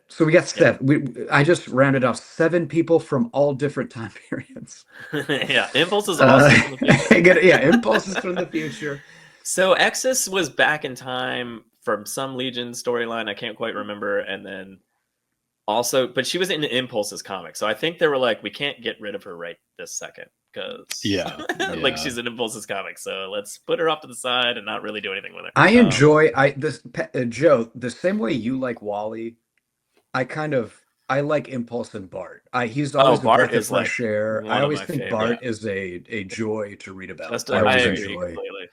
So we got seven. I just rounded off 7 people from all different time periods. Impulse is awesome. Impulse is from the future. So XS was back in time from some Legion storyline, I can't quite remember, and then also, but she was in Impulse's comic, so I think they were like, we can't get rid of her right this second because like she's in Impulse's comic, so let's put her off to the side and not really do anything with her. I enjoy Joe the same way you like Wally. I like Impulse and Bart. He's always Bart is fresh air. I always think favorite. Bart is a joy to read about. I agree completely.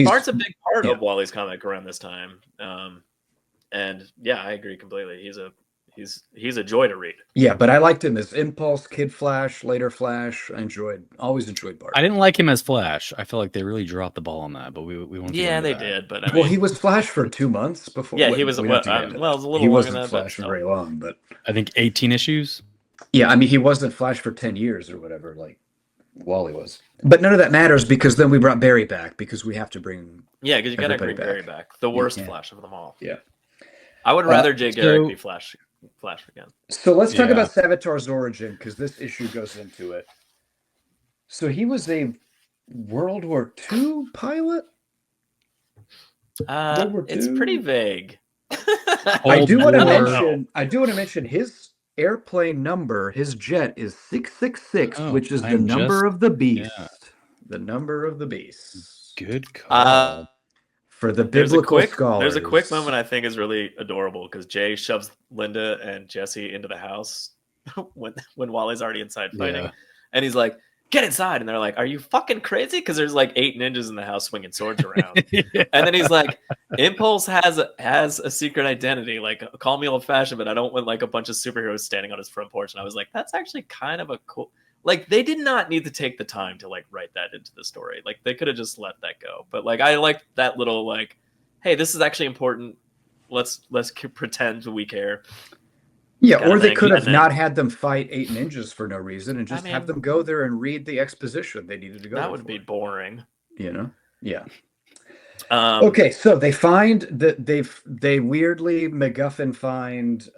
Bart's a big part of Wally's comic around this time, and I agree completely. He's a joy to read. Yeah, but I liked him as Impulse, Kid Flash, later Flash. Always enjoyed Bart. I didn't like him as Flash. I feel like they really dropped the ball on that, but we won't. Yeah, they did. But I mean, he was Flash for 2 months before. Yeah, he was. It was a little. He wasn't Flash for very long, but I think 18 issues. Yeah, I mean, he wasn't Flash for 10 years or whatever. Like Wally was. But none of that matters because then we brought Barry back because we have to bring. Yeah, because you got to bring Barry back. The worst Flash of them all. Yeah. I would rather Jay Garrick be Flash again. So let's talk about Savitar's origin because this issue goes into it. So he was a World War II pilot? It's pretty vague. I do want to mention his airplane number, his jet is 666, which is the number of the beast. Yeah. The number of the beast. Good call. For the biblical scholars. There's a quick moment I think is really adorable because Jay shoves Linda and Jessie into the house when Wally's already inside fighting. Yeah. And he's like, get inside. And they're like, are you fucking crazy? Because there's like 8 ninjas in the house swinging swords around. Yeah. And then he's like, Impulse has a secret identity. Like, call me old fashioned, but I don't want like a bunch of superheroes standing on his front porch. And I was like, that's actually kind of a cool... Like, they did not need to take the time to like write that into the story. Like, they could have just let that go. But like, I like that little like, hey, this is actually important. Let's pretend we care. Yeah, or they could have not had them fight 8 ninjas for no reason and just have them go there and read the exposition they needed to go. That would be boring. You know? Yeah. Okay, so they find that they weirdly MacGuffin find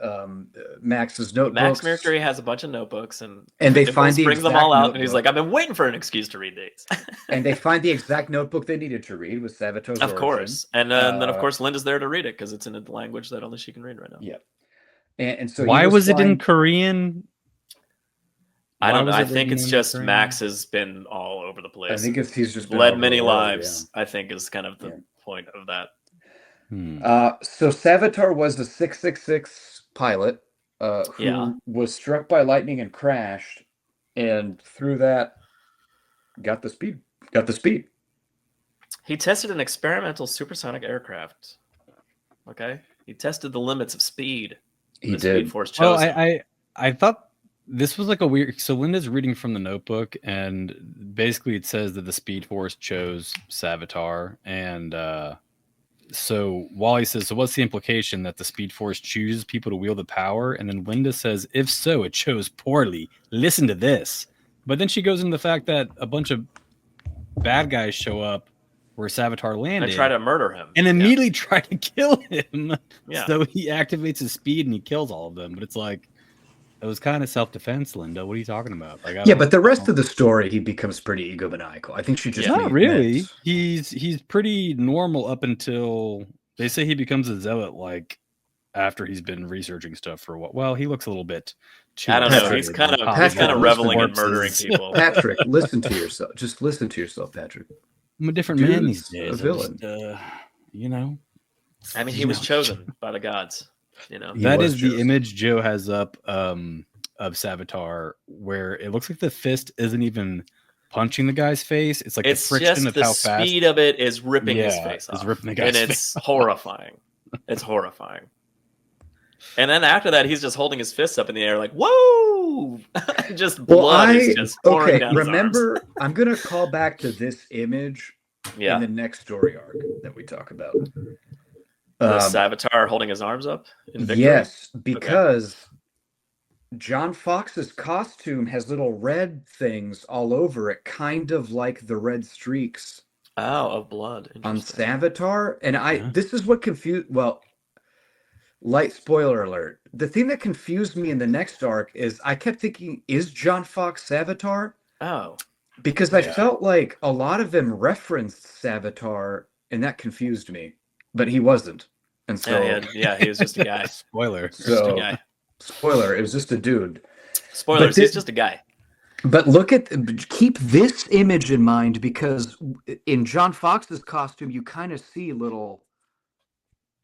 Max's notebooks. Max Mercury has a bunch of notebooks and they find brings them all out, and he's like, I've been waiting for an excuse to read these. And they find the exact notebook they needed to read with Savitar's Of course. And then of course Linda's there to read it because it's in a language that only she can read right now. Yeah. And so why was it in Korean? I don't know. I think it's just Max has been all over the place. I think he's just led many lives. Yeah. I think is kind of the point of that. So Savitar was a 666 pilot who was struck by lightning and crashed, and through that got the speed. He tested an experimental supersonic aircraft. Okay, he tested the limits of speed. He did. Speed Force chose I thought this was like a weird. So Linda's reading from the notebook, and basically it says that the Speed Force chose Savitar, and so Wally says, "So what's the implication that the Speed Force chooses people to wield the power?" And then Linda says, "If so, it chose poorly. Listen to this." But then she goes into the fact that a bunch of bad guys show up where Savitar landed and try to murder him, and immediately try to kill him. Yeah. So he activates his speed and he kills all of them. But it's like, it was kind of self-defense, Linda. What are you talking about? Like, but the rest of the story, he becomes pretty egomaniacal. I think she just not really. He's pretty normal up until they say he becomes a zealot. Like after he's been researching stuff for a while. Well, he looks a little bit. I don't know. He's kind of reveling in murdering people. Patrick, listen to yourself. Just listen to yourself, Patrick. I'm a different man these days. A villain. You know. I mean, he was chosen by the gods. You know, that is the image Joe has up of Savitar, where it looks like the fist isn't even punching the guy's face. It's like the friction of how fast. The speed of it is ripping his face off. It's ripping the guy's face. And it's horrifying. It's horrifying. And then after that, he's just holding his fists up in the air, like "Whoa!" Just blood is just pouring down his arms. I'm gonna call back to this image in the next story arc that we talk about. The Savitar holding his arms up in victory? Yes, because John Fox's costume has little red things all over it, kind of like the red streaks of blood on Savitar. And this is what confused. Well, light spoiler alert. The thing that confused me in the next arc is I kept thinking, is John Fox Savitar? Oh, because I felt like a lot of them referenced Savitar, and that confused me. But he wasn't. And so he was just a guy. Spoiler. Just a guy. Spoiler, it was just a dude. Spoilers, he's just a guy. But keep this image in mind, because in John Fox's costume you kind of see little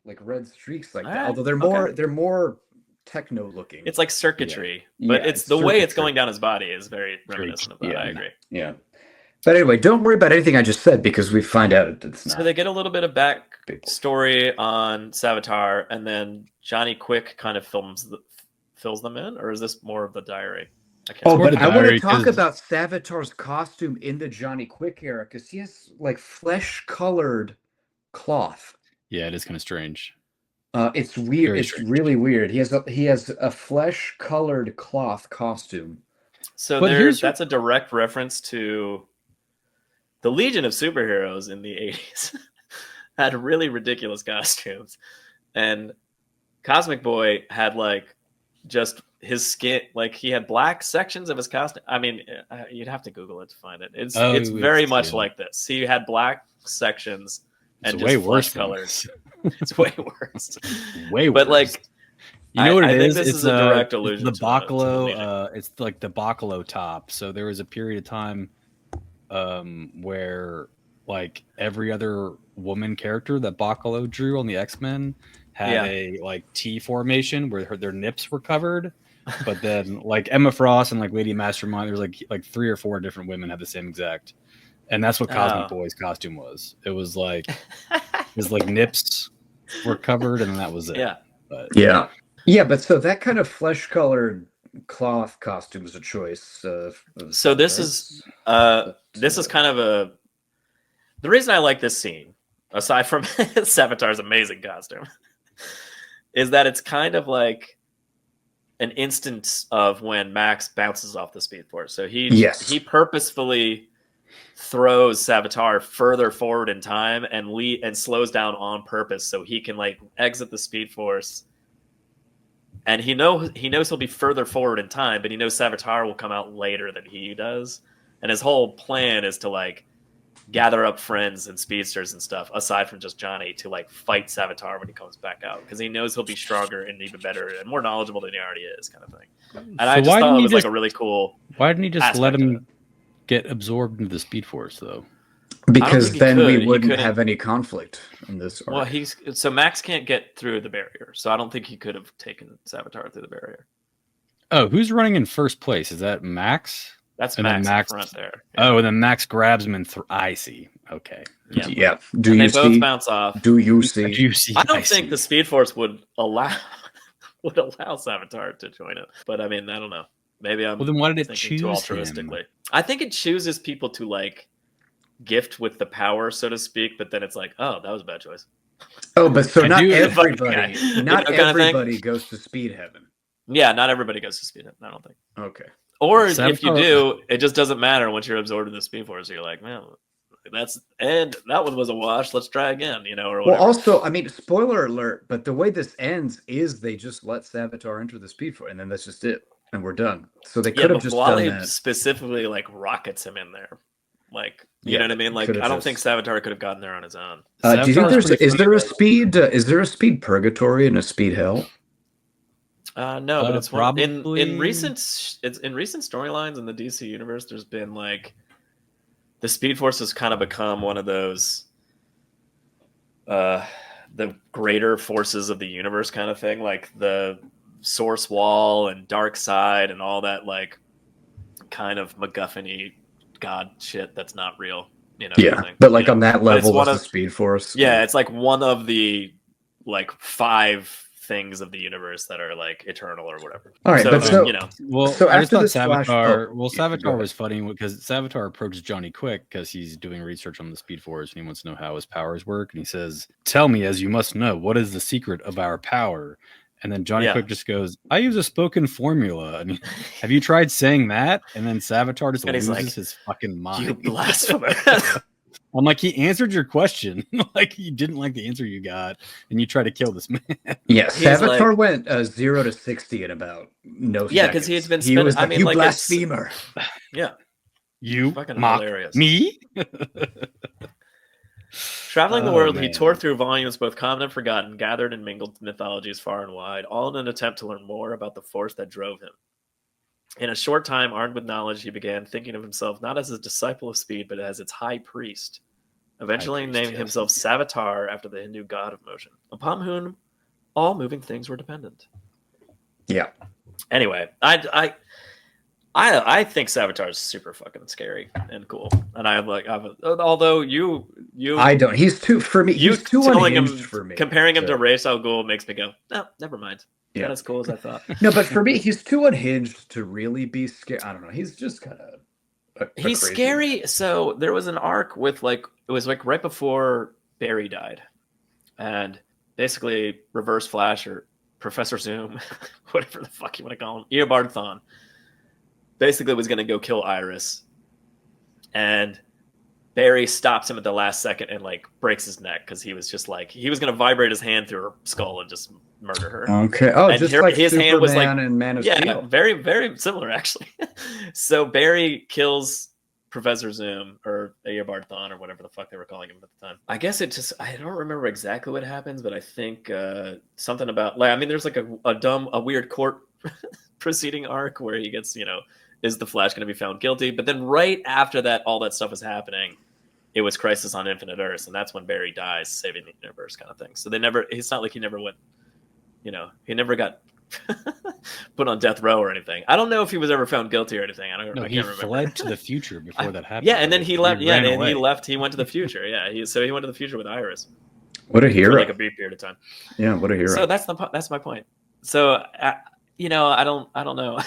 like red streaks like that. Although they're more techno looking. It's like circuitry. But it's the way it's going down his body is very reminiscent of that. I agree. Yeah. But anyway, don't worry about anything I just said because we find out it's not. So they get a little bit of backstory on Savitar, and then Johnny Quick kind of fills them in, or is this more of the diary? But I want to talk about Savitar's costume in the Johnny Quick era because he has like flesh-colored cloth. Yeah, it is kind of strange. It's weird. It's really weird. He has a flesh-colored cloth costume. So that's a direct reference to the Legion of Superheroes in the 80s. Had really ridiculous costumes. And Cosmic Boy had like just his skin, like he had black sections of his costume. I mean, you'd have to Google it to find it. It's very much like this. He had black sections and just flesh colors. It's way worse. Way worse. But like, you know what it is? It's a direct allusion. The Bacalo. It's like the Bacalo top. So there was a period of time where like every other woman character that Bacalo drew on the X-Men had a like T formation where their nips were covered. But then like Emma Frost and like Lady Mastermind, there's like 3 or 4 different women have the same exact. And that's what Cosmic Boy's costume was. It was like nips were covered and that was it. Yeah. But, yeah, but so that kind of flesh-colored cloth costume is a choice. So this is kind of the reason I like this scene, aside from Savitar's amazing costume, is that it's kind of like an instance of when Max bounces off the Speed Force. So he purposefully throws Savitar further forward in time and slows down on purpose so he can like exit the Speed Force. And he knows he'll be further forward in time, but he knows Savitar will come out later than he does. And his whole plan is to like gather up friends and speedsters and stuff, aside from just Johnny, to like fight Savitar when he comes back out, because he knows he'll be stronger and even better and more knowledgeable than he already is, kind of thing. And so I just thought it was like a really cool. Why didn't he just let him get absorbed into the Speed Force though? Because then we wouldn't have any conflict in this arc. Well, so Max can't get through the barrier, so I don't think he could have taken Savitar through the barrier. Oh, who's running in first place? Is that Max? That's Max in front there. Yeah. Oh, and then Max grabs him and I see. Okay. Yeah. They both bounce off. Do you see? I don't think the Speed Force would allow Savitar to join it. But I mean, I don't know. Maybe I'm then why did it choose too altruistically. I think it chooses people to like gift with the power, so to speak, but then it's like, oh, that was a bad choice. Oh, but so not everybody goes to Speed Heaven. Yeah, not everybody goes to Speed Heaven, I don't think. Okay. Or if you do, it just doesn't matter once you're absorbed in the Speed Force. You're like, man, that one was a wash. Let's try again, or whatever. Well, also, I mean, spoiler alert, but the way this ends is they just let Savitar enter the Speed Force, and then that's just it, and we're done. So they could have just done that. Specifically, like, rockets him in there. Like, you know what I mean? Like, I don't think Savitar could have gotten there on his own. Do you think is there a speed purgatory and a speed hell? No, but it's probably in recent storylines in the DC universe. There's been like the Speed Force has kind of become one of those the greater forces of the universe kind of thing, like the Source Wall and Dark Side and all that, like kind of MacGuffin-y God shit that's not real. But like on that level with the Speed Force. Yeah, it's like one of the like 5 things of the universe that are like eternal or whatever. All right, so I just thought Savitar. Savitar was funny because Savitar approaches Johnny Quick because he's doing research on the Speed Force and he wants to know how his powers work. And he says, "Tell me, as you must know, what is the secret of our power?" And then Johnny Quick just goes, "I use a spoken formula. I mean, have you tried saying that?" And then Savitar just loses his fucking mind. You blasphemer. I'm like, he answered your question. Like, he didn't like the answer you got, and you try to kill this man. Yeah, Savitar went 0 to 60 in about no seconds. Yeah, because he had been spending. Was like, you blasphemer. Yeah, you fucking mock hilarious. Me. Traveling the world, he tore through volumes both common and forgotten, gathered and mingled mythologies far and wide, all in an attempt to learn more about the force that drove him. In a short time, armed with knowledge, he began thinking of himself not as a disciple of speed, but as its high priest. Eventually named himself Savitar after the Hindu god of motion, upon whom all moving things were dependent. Yeah. Anyway, I think Savitar is super fucking scary and cool, and although you I don't. He's too for me. He's too unhinged for me. Comparing him to Ra's al Ghul makes me go, no, never mind. Yeah. Not as cool as I thought. No, but for me, he's too unhinged to really be scared. I don't know. He's just kind of. He's scary. So there was an arc with it was like right before Barry died, and basically Reverse Flash or Professor Zoom, whatever the fuck you want to call him, Eobard Thawne, basically was going to go kill Iris, and Barry stops him at the last second and like breaks his neck because he was just like he was going to vibrate his hand through her skull and just murder her. Okay. Oh, and just like his Superman hand was like and Man of Steel. Very, very similar actually. So Barry kills Professor Zoom or Eobard Thawne or whatever the fuck they were calling him at the time. I guess I don't remember exactly what happens, but I think something about there's like a weird court proceeding arc where he gets is the Flash going to be found guilty? But then right after that, all that stuff is happening. it was Crisis on Infinite Earths, and that's when Barry dies, saving the universe, kind of thing. So it's not like he never went, he never got put on death row or anything. I don't know if he was ever found guilty or anything. I can't remember. He fled to the future before that happened. Yeah, and then he left. He left. He went to the future. Yeah, he went to the future with Iris. What a hero! For like a brief period of time. Yeah, what a hero. So that's my point. So I don't know.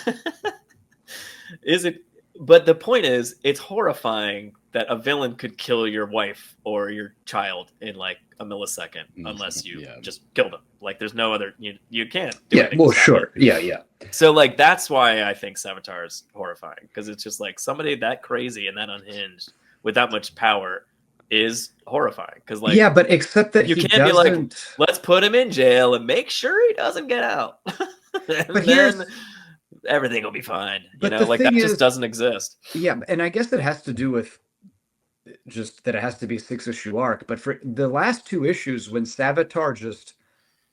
Is it? But the point is, it's horrifying that a villain could kill your wife or your child in like a millisecond, unless you just kill them. Like, there's no other. You can't. Do anything. Well, sure. Yeah. So like that's why I think Savitar is horrifying, because it's just like somebody that crazy and that unhinged with that much power is horrifying. Because like but except that you can't be like, let's put him in jail and make sure he doesn't get out. But then everything will be fine. That just doesn't exist. Yeah, and I guess it has to do with just that it has to be a 6-issue arc. But for the last 2 issues, when Savitar just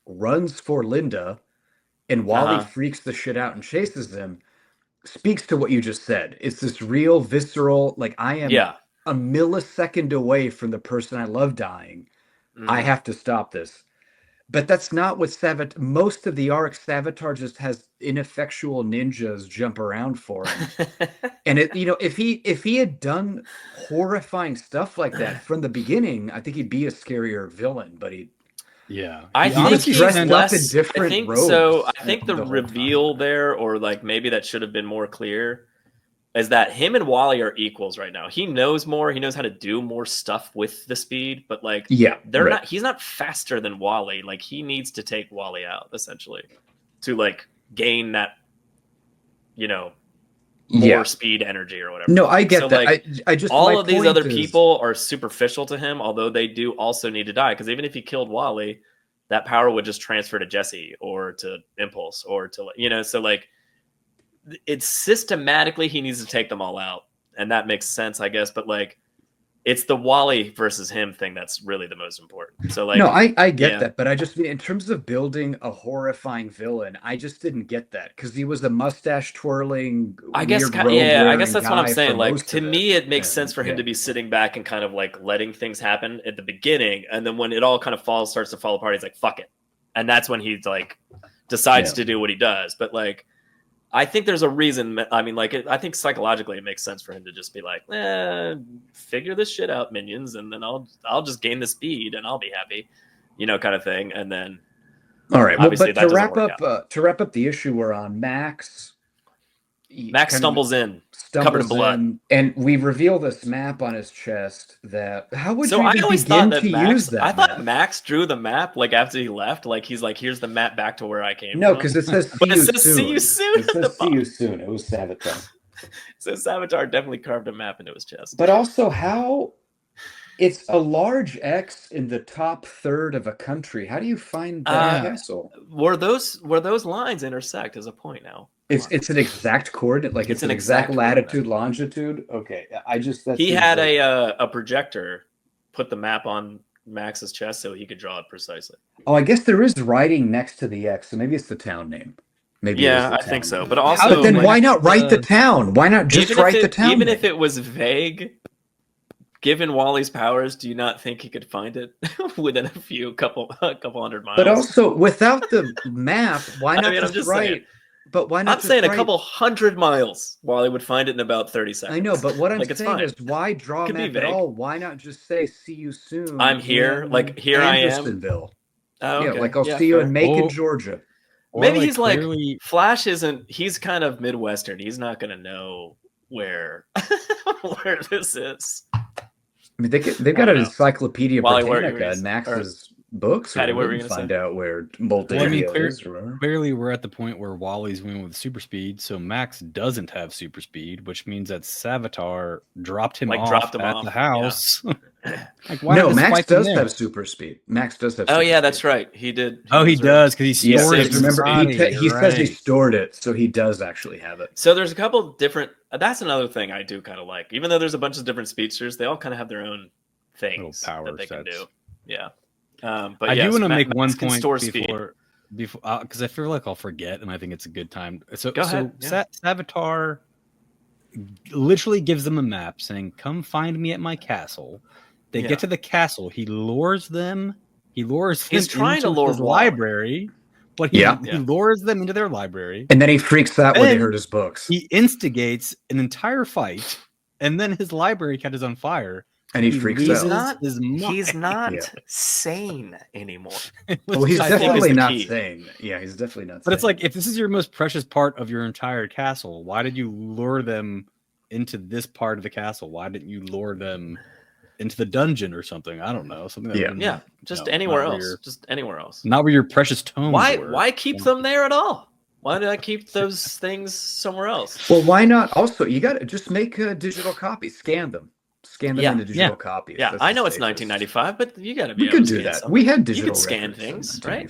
runs for Linda and Wally freaks the shit out and chases them, speaks to what you just said. It's this real visceral, like, I am a millisecond away from the person I love dying. I have to stop this. But that's not what Savitar. Most of the arc, Savitar just has ineffectual ninjas jump around for him. And if he had done horrifying stuff like that from the beginning, I think he'd be a scarier villain. But I think he's dressed less, up in different robes. So I think the reveal there, or like maybe that should have been more clear, is that him and Wally are equals right now. He knows more. He knows how to do more stuff with the speed, but like, not. He's not faster than Wally. Like, he needs to take Wally out essentially to like gain that, more speed, energy, or whatever. No, I get that. Like, I just all of these other people are superficial to him, although they do also need to die. Because even if he killed Wally, that power would just transfer to Jessie or to Impulse or to So like, it's systematically he needs to take them all out, and that makes sense, I guess. But like, it's the Wally versus him thing that's really the most important. So like, no, I get that, but I just mean in terms of building a horrifying villain, I just didn't get that because he was a mustache twirling. I guess that's what I'm saying. Like, to me, it makes sense for him to be sitting back and kind of like letting things happen at the beginning, and then when it all kind of starts to fall apart, he's like, "Fuck it," and that's when he like decides to do what he does. But like, I think there's a reason. I mean, like, I think psychologically it makes sense for him to just be like, figure this shit out, minions, and then I'll just gain the speed and I'll be happy, kind of thing. And then, all right. Well, but to wrap up the issue, we're on Max. Max stumbles in, covered in blood, and we reveal this map on his chest. How would you I always thought that use that? I thought Max drew the map like after he left. Like, he's like, here's the map back to where I came from. No, because it says see you soon. It says see you soon. It was Savitar. So Savitar definitely carved a map into his chest. But also, how it's a large X in the top third of a country. How do you find that castle? Where those lines intersect is a point now. It's an exact coordinate, like it's an exact latitude, longitude. Okay, he had a projector put the map on Max's chest so he could draw it precisely. Oh, I guess there is writing next to the X, so maybe it's the town name. Maybe I think so. But also, but then why not write the town? Why not just write the town? Even if it was vague, given Wally's powers, do you not think he could find it within a couple hundred miles? But also, without the map, why not just write? Saying. But why not? I'm saying a couple hundred miles. Wally would find it in about 30 seconds. I know, but what I'm saying is, why draw a map at all? Why not just say, "See you soon"? I'm here. Like, here I am. Andersonville. Oh, okay. Yeah, like I'll see you in Macon, Georgia. Maybe he's clearly... like Flash isn't. He's kind of Midwestern. He's not going to know where this is. I mean, they've got an Encyclopedia Britannica in Max's books. Patty, what were you find out where Multivia is? Clearly, we're at the point where Wally's winning with super speed, so Max doesn't have super speed, which means that Savitar dropped him off at the house. Yeah. No, Max does have super speed. Max does have. Oh yeah, that's right. He did. He does because he stored it. Remember, he says he stored it, so he does actually have it. So there's a couple different. That's another thing I do kind of like. Even though there's a bunch of different speedsters, they all kind of have their own things that they can do. Yeah. But I do want to make one point before because I feel like I'll forget, and I think it's a good time. So Go ahead. Savitar literally gives them a map saying, "Come find me at my castle." They get to the castle. He lures them. He's trying to lure his library, but he lures them into their library. And then he freaks out when they heard his books. He instigates an entire fight, and then his library catches on fire. And he freaks out. He's not sane anymore. Well, he's definitely not sane. Yeah, he's definitely not sane. But it's like, if this is your most precious part of your entire castle, why did you lure them into this part of the castle? Why didn't you lure them into the dungeon or something? I don't know. Something that anywhere else. Just anywhere else. Not where your precious tomes were. Why keep them there at all? Why did I keep those things somewhere else? Well, why not? Also, you got to just make a digital copy. Scan them into digital copies. Yeah, I know it's 1995, but you got to be able to do that. Something. We had digital. You could scan things, right?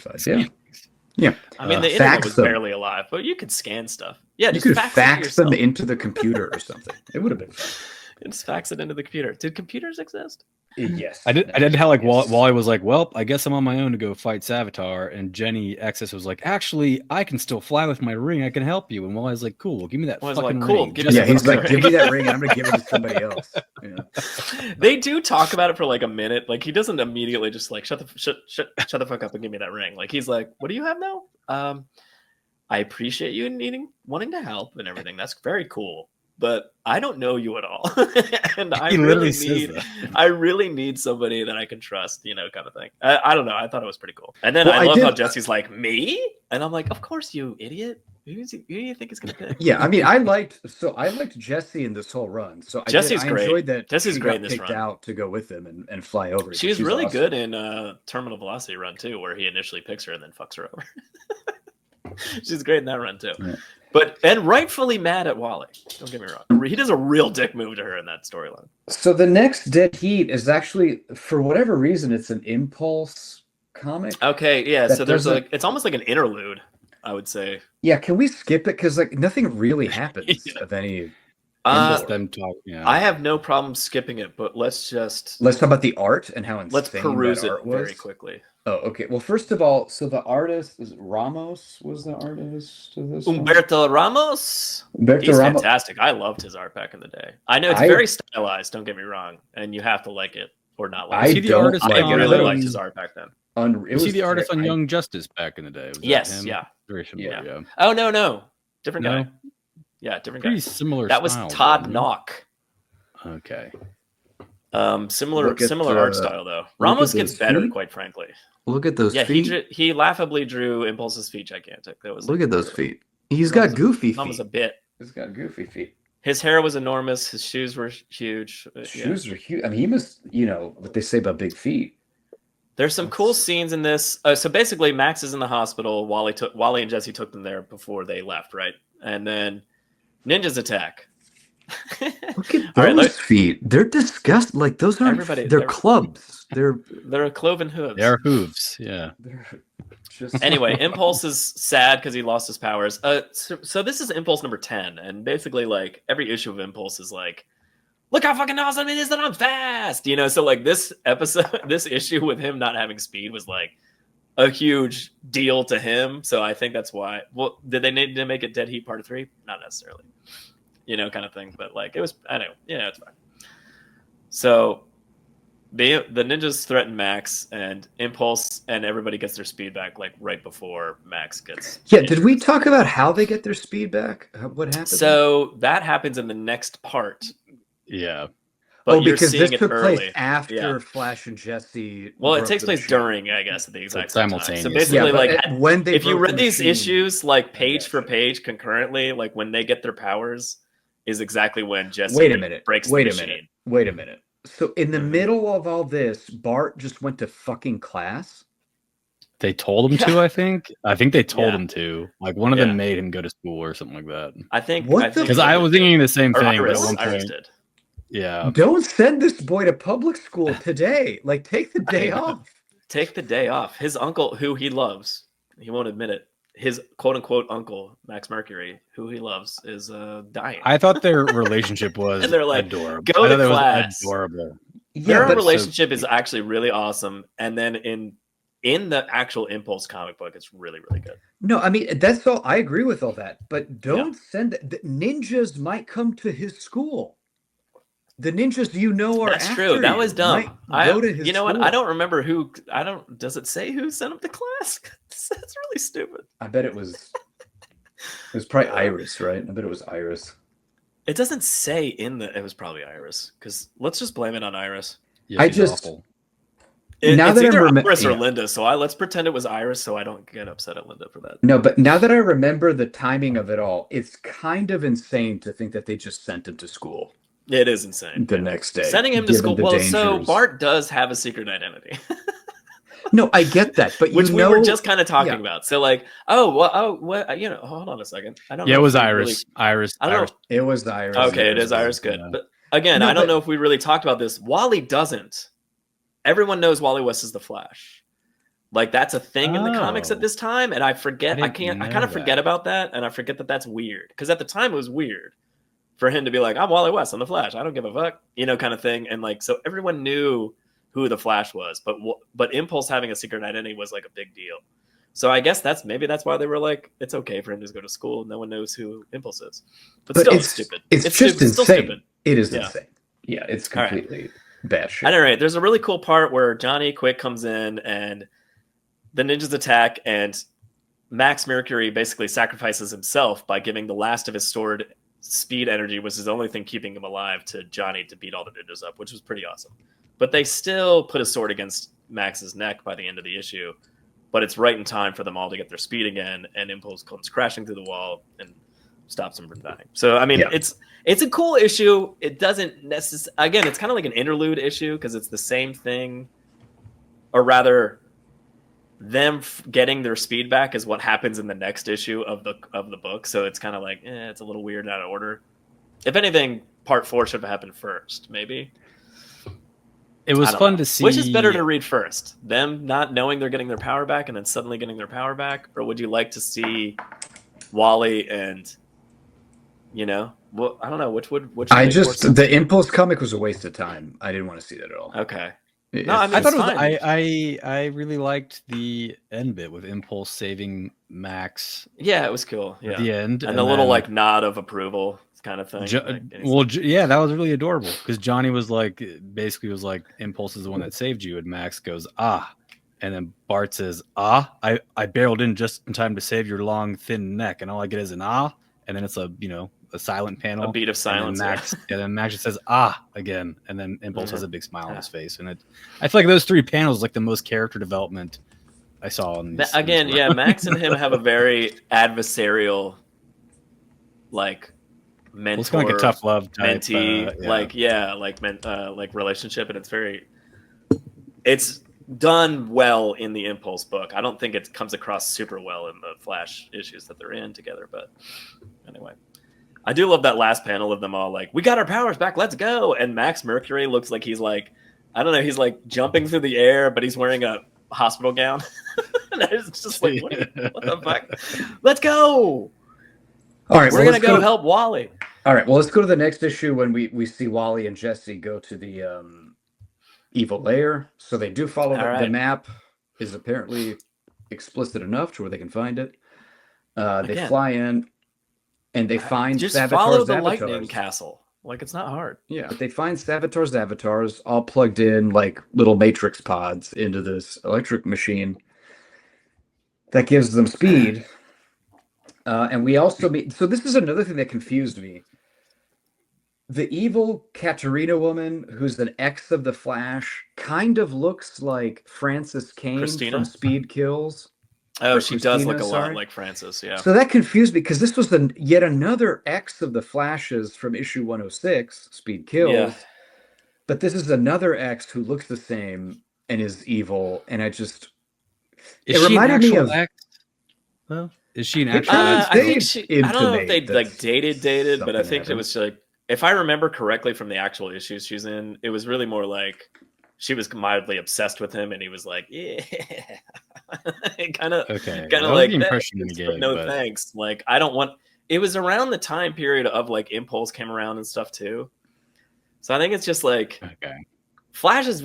Yeah. I mean, the internet was barely alive, but you could scan stuff. Yeah, you could fax them into the computer or something. It would have been fun. Just fax it into the computer. Did computers exist? Yes. I did how Wally was like, well, I guess I'm on my own to go fight Savitar, and Jenny Xs was like, actually, I can still fly with my ring. I can help you. And Wally's like, cool, give me that fucking ring. He's like, give me that ring, and I'm gonna give it to somebody else. Yeah. They do talk about it for like a minute. Like he doesn't immediately just like shut the fuck up and give me that ring. Like he's like, what do you have now? I appreciate you wanting to help and everything. That's very cool. But I don't know you at all, and I really need somebody that I can trust, kind of thing. I don't know. I thought it was pretty cool. And then I love how Jesse's like, me? And I'm like, of course, you idiot. Who do you think is going to pick? Yeah, I mean, I liked Jessie in this whole run. So Jesse's great. I enjoyed that Jesse's great in this picked run. Out to go with him and fly over. She was really good in Terminal Velocity run too, where he initially picks her and then fucks her over. She's great in that run too. Yeah. And rightfully mad at Wally. Don't get me wrong. He does a real dick move to her in that storyline. So the next Dead Heat is actually, for whatever reason, it's an Impulse comic. Okay, yeah. So there's it's almost like an interlude, I would say. Yeah, can we skip it? Because nothing really happens of any. Them talk. Yeah. I have no problem skipping it, but let's talk about the art and how insane let's peruse that art it was. very quickly. Oh, okay. Well, first of all, so the artist is Ramos was the artist of this Humberto Ramos. He's fantastic. I loved his art back in the day. I know it's very stylized. Don't get me wrong, and you have to like it or not like it. I really liked his art back then. Was he the artist on Young Justice back in the day? Yes. Yeah. Very similar. Yeah. Oh no, different guy. Yeah, different guy. Pretty similar. That was Todd Knock. Okay. Similar art style though. Ramos gets better, quite frankly. Look at those feet. Yeah, he laughably drew Impulse's feet gigantic. That was look at those feet. He's got goofy feet. Almost a bit. He's got goofy feet. His hair was enormous. His shoes were huge. Shoes are huge. I mean, he must, what they say about big feet. There's some cool scenes in this. So basically, Max is in the hospital. Wally and Jessie took them there before they left, right? And then ninjas attack. Look at those feet. They're disgusting. Like those aren't. They're clubs. They're a cloven hooves. They're hooves. Yeah. Anyway, Impulse is sad because he lost his powers. So this is Impulse number 10, and basically like every issue of Impulse is like, look how fucking awesome it is that I'm fast. So like this issue with him not having speed was like a huge deal to him. So I think that's why. Well, did they need to make it Dead Heat Part 3? Not necessarily. Kind of thing. But like it was, I don't know. Yeah, it's fine. So the ninjas threaten Max, and Impulse and everybody gets their speed back like right before Max gets. Yeah, did we talk about how they get their speed back? What happens? So that happens in the next part. Yeah. But because this took early. place after Flash and Jesse. Well, it takes place during, I guess, at the exact same time. So basically, when if you read these issues like page for page concurrently, like when they get their powers, is exactly when Jessie breaks the machine. Wait a minute. So in the middle of all this, Bart just went to fucking class? They told him to, I think. I think they told him to. Like one of them made him go to school or something like that. I think because I was thinking the same thing. Iris, at one point. Iris did. Yeah. Don't send this boy to public school today. Like take the day off. Take the day off. His uncle, who he loves, he won't admit it. His quote-unquote uncle, Max Mercury, who he loves, is dying. I thought their relationship was and they're like, adorable. Go to class. Adorable. Their relationship is actually really awesome. And then in in the actual Impulse comic book, it's really, really good. No, I mean, that's all. I agree with all that, but don't send it. The ninjas might come to his school. The ninjas are That's true. That was dumb. Go to his you know school. what? I don't remember who. Does it say who sent him to class? That's really stupid. I bet it was. It was probably Iris, right? I bet it was Iris. It doesn't say it was probably Iris, because let's just blame it on Iris. Yeah, she's awful. It's either Iris or Linda, so let's pretend it was Iris, so I don't get upset at Linda for that. No, but now that I remember the timing of it all, it's kind of insane to think that they just sent him to school. It is insane. The next day, sending him to school. Well, so Bart does have a secret identity. No, I get that, but which we were just kind of talking about. So like, what? Hold on a second. I don't. Yeah, it was Iris. Iris. I don't know. It was Iris. Okay, it is Iris. Good, but again, I don't know if we really talked about this. Wally doesn't. Everyone knows Wally West is the Flash. Like that's a thing in the comics at this time, and I forget. I kind of forget about that, and I forget that that's weird because at the time it was weird for him to be like, I'm Wally West, I'm the Flash, I don't give a fuck, kind of thing. And like, so everyone knew who the Flash was, but Impulse having a secret identity was like a big deal. So I guess maybe that's why they were like, it's okay for him to go to school. No one knows who Impulse is, but still, it's stupid. It's just stupid. insane. Still stupid. It is insane. Yeah, it's completely bad shit. At any rate, there's a really cool part where Johnny Quick comes in and the ninjas attack, and Max Mercury basically sacrifices himself by giving the last of his stored speed energy, was his only thing keeping him alive, to Johnny to beat all the ninjas up, which was pretty awesome. But they still put a sword against Max's neck by the end of the issue, but it's right in time for them all to get their speed again, and Impulse comes crashing through the wall and stops him from dying. So I mean, it's a cool issue. It doesn't necessarily, again, it's kind of like an interlude issue because it's the same thing, or rather them getting their speed back is what happens in the next issue of the book. So it's kind of like, it's a little weird and out of order. If anything, part 4 should have happened first, maybe. It was fun to see. Which is better to read first? Them not knowing they're getting their power back and then suddenly getting their power back? Or would you like to see Wally and, well, I don't know, which the Impulse comic was a waste of time. I didn't want to see that at all. Okay. No, I thought it was. I really liked the end bit with Impulse saving Max. Yeah, it was cool. Yeah, at the end, and the little like nod of approval kind of thing. That was really adorable because Johnny was like, basically was like, Impulse is the one that saved you, and Max goes, ah, and then Bart says, ah, I barreled in just in time to save your long thin neck, and all I get is an ah, and then it's a silent panel, a beat of silence. And then Max just says ah again, and then Impulse has a big smile on his face, and I feel like those 3 panels like the most character development I saw. Max and him have a very adversarial, like mentor, it's kind of like a tough love type, mentee, relationship, and it's done well in the Impulse book. I don't think it comes across super well in the Flash issues that they're in together, but anyway. I do love that last panel of them all like, we got our powers back, let's go. And Max Mercury looks like he's like, I don't know, he's like jumping through the air, but he's wearing a hospital gown. And it's just like, what the fuck? Let's go. All right, we're going to go help Wally. All right, well, let's go to the next issue when we see Wally and Jessie go to the evil lair. So they do follow the map is apparently explicit enough to where they can find it. They fly in. And they find just Savitar's follow the avatars. lightning castle. Like, it's not hard. Yeah, they find Savitar's avatars all plugged in like little matrix pods into this electric machine that gives them speed. And we also meet. So this is another thing that confused me. The evil Katarina woman, who's an ex of the Flash, kind of looks like Frances Kane from Speed Kills. Oh, she does look a lot like Frances, yeah. So that confused me because this was yet another ex of the Flashes from issue 106, Speed Kills. Yeah. But this is another ex who looks the same and is evil, and it reminded me of. Well, is she an actual? I don't know if they like dated, but I think it was like, if I remember correctly from the actual issues she's in, it was really more like she was mildly obsessed with him, and he was like, yeah. kind of like the impression you gave, no thanks, like I don't want. It was around the time period of like Impulse came around and stuff too, so I think it's just like Flash is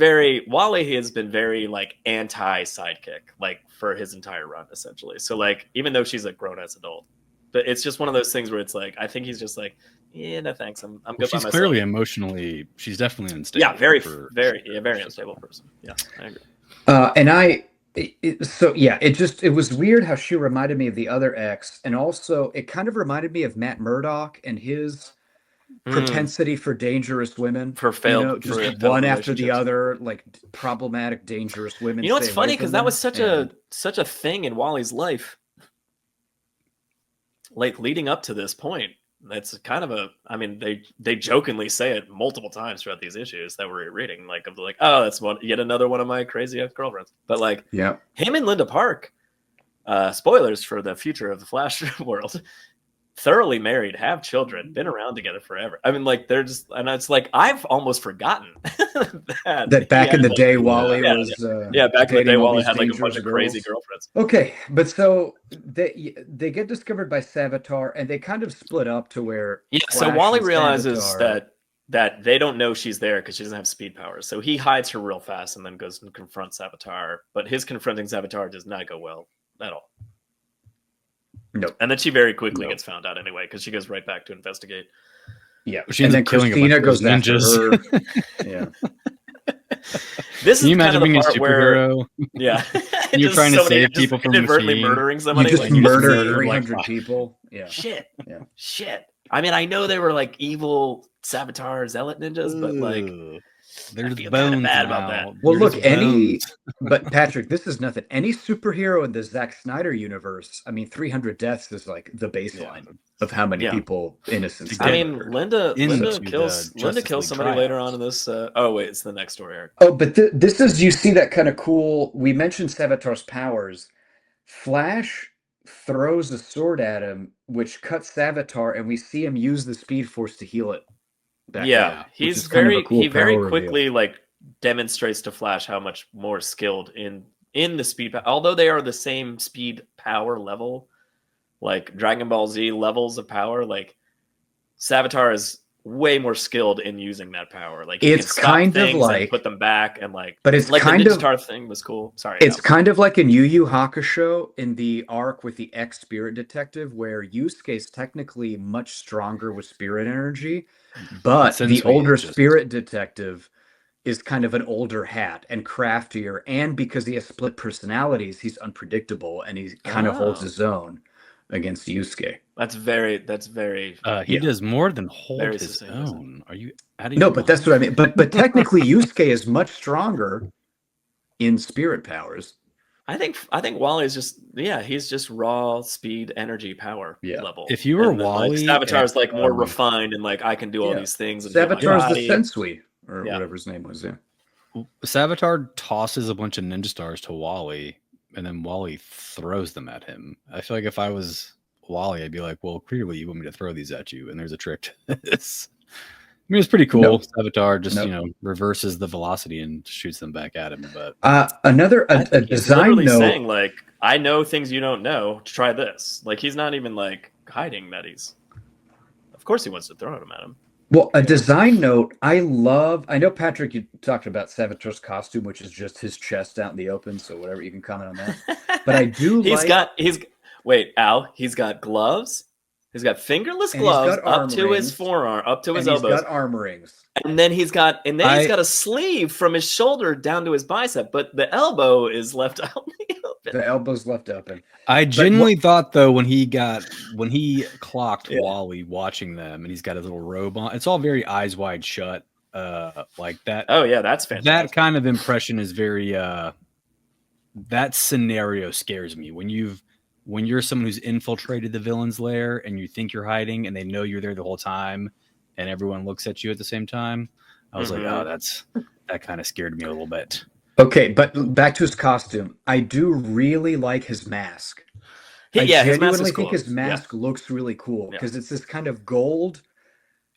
Wally has been very like anti-sidekick, like for his entire run, essentially. So like, even though she's a grown-ass adult, but it's just one of those things where it's like, I think he's just like, yeah, no thanks, I'm good by myself. She's clearly emotionally, she's definitely unstable. Yeah, very unstable person. Yeah, I agree. It was weird how she reminded me of the other X, and also it kind of reminded me of Matt Murdock and his propensity for dangerous women, just one after the other, like problematic, dangerous women. You know what's funny, because that was such a thing in Wally's life, like leading up to this point. That's kind of they jokingly say it multiple times throughout these issues that we're reading, like that's yet another one of my crazy ex-girlfriends. But like, him and Linda Park, spoilers for the future of the Flash world, thoroughly married, have children, been around together forever. I mean, like, they're just, and it's like, I've almost forgotten that back in the day Wally was back in the day Wally had like a bunch of crazy girlfriends. Okay, but so they get discovered by Savitar, and they kind of split up to where so Wally realizes that they don't know she's there because she doesn't have speed powers, so he hides her real fast and then goes and confronts Savitar, but his confronting Savitar does not go well at all. Nope. And then she very quickly gets found out anyway, because she goes right back to investigate. Yeah. And then Christina goes after her. Yeah. This Can you is imagine kind of being the a part superhero? Where you're trying to save people from inadvertently murdering somebody. You just murder 300 people. Yeah. Shit. I mean, I know they were like evil Savitar zealot ninjas, but like, there's bones bones bad about that. Well, look, but Patrick, this is nothing. Any superhero in the Zack Snyder universe, I mean, 300 deaths is like the baseline of how many people innocent. I mean, Linda kills somebody later on in this. It's the next story arc. Oh, but this is, you see that kind of cool. We mentioned Savitar's powers. Flash throws a sword at him, which cuts Savitar, and we see him use the Speed Force to heal it. He's very quickly like demonstrates to Flash how much more skilled in the speed, although they are the same speed power level, like Dragon Ball Z levels of power. Like, Savitar is way more skilled in using that power. Like, it's kind of like put them back and like, but it's like kind the of Ninja thing was cool. Sorry, it's kind of like in Yu Yu Hakusho in the arc with the X Spirit Detective, where Yusuke is technically much stronger with spirit energy, but the older Spirit Detective is kind of an older hat and craftier, and because he has split personalities, he's unpredictable and he kind of holds his own against Yusuke. That's very. He does more than hold his own. Are you? But that's what I mean. But technically, Yusuke is much stronger in spirit powers. I think Wally is just he's just raw speed, energy, power level. If you were Wally, Savitar is like more refined and like, I can do all these things. And Savitar's the Sensui or whatever his name was. Yeah. Savitar tosses a bunch of ninja stars to Wally, and then Wally throws them at him. I feel like if I was Wally, I'd be like, well, clearly you want me to throw these at you, and there's a trick to this. I mean, it's pretty cool. Nope. Savitar just reverses the velocity and shoots them back at him. But a design note, saying like, I know things you don't know. Try this. Like, he's not even like hiding that he's. Of course, he wants to throw them at him. Well, a design note, I know, Patrick, you talked about Savitar's costume, which is just his chest out in the open, so whatever, you can comment on that. But I do he's got gloves. He's got fingerless gloves up to his forearm, up to his elbows. He's got arm rings. And then he's got a sleeve from his shoulder down to his bicep, but the elbow is left out in the open. The elbow's left open. I genuinely thought though, when he clocked Wally watching them, and he's got his little robe on, it's all very eyes wide shut, like that. Oh yeah, that's fantastic. That kind of impression is very. That scenario scares me when you're someone who's infiltrated the villain's lair and you think you're hiding, and they know you're there the whole time, and everyone looks at you at the same time. I was like, oh, that kind of scared me a little bit. Okay, but back to his costume. I do really like his mask. I genuinely think his mask looks really cool because it's this kind of gold.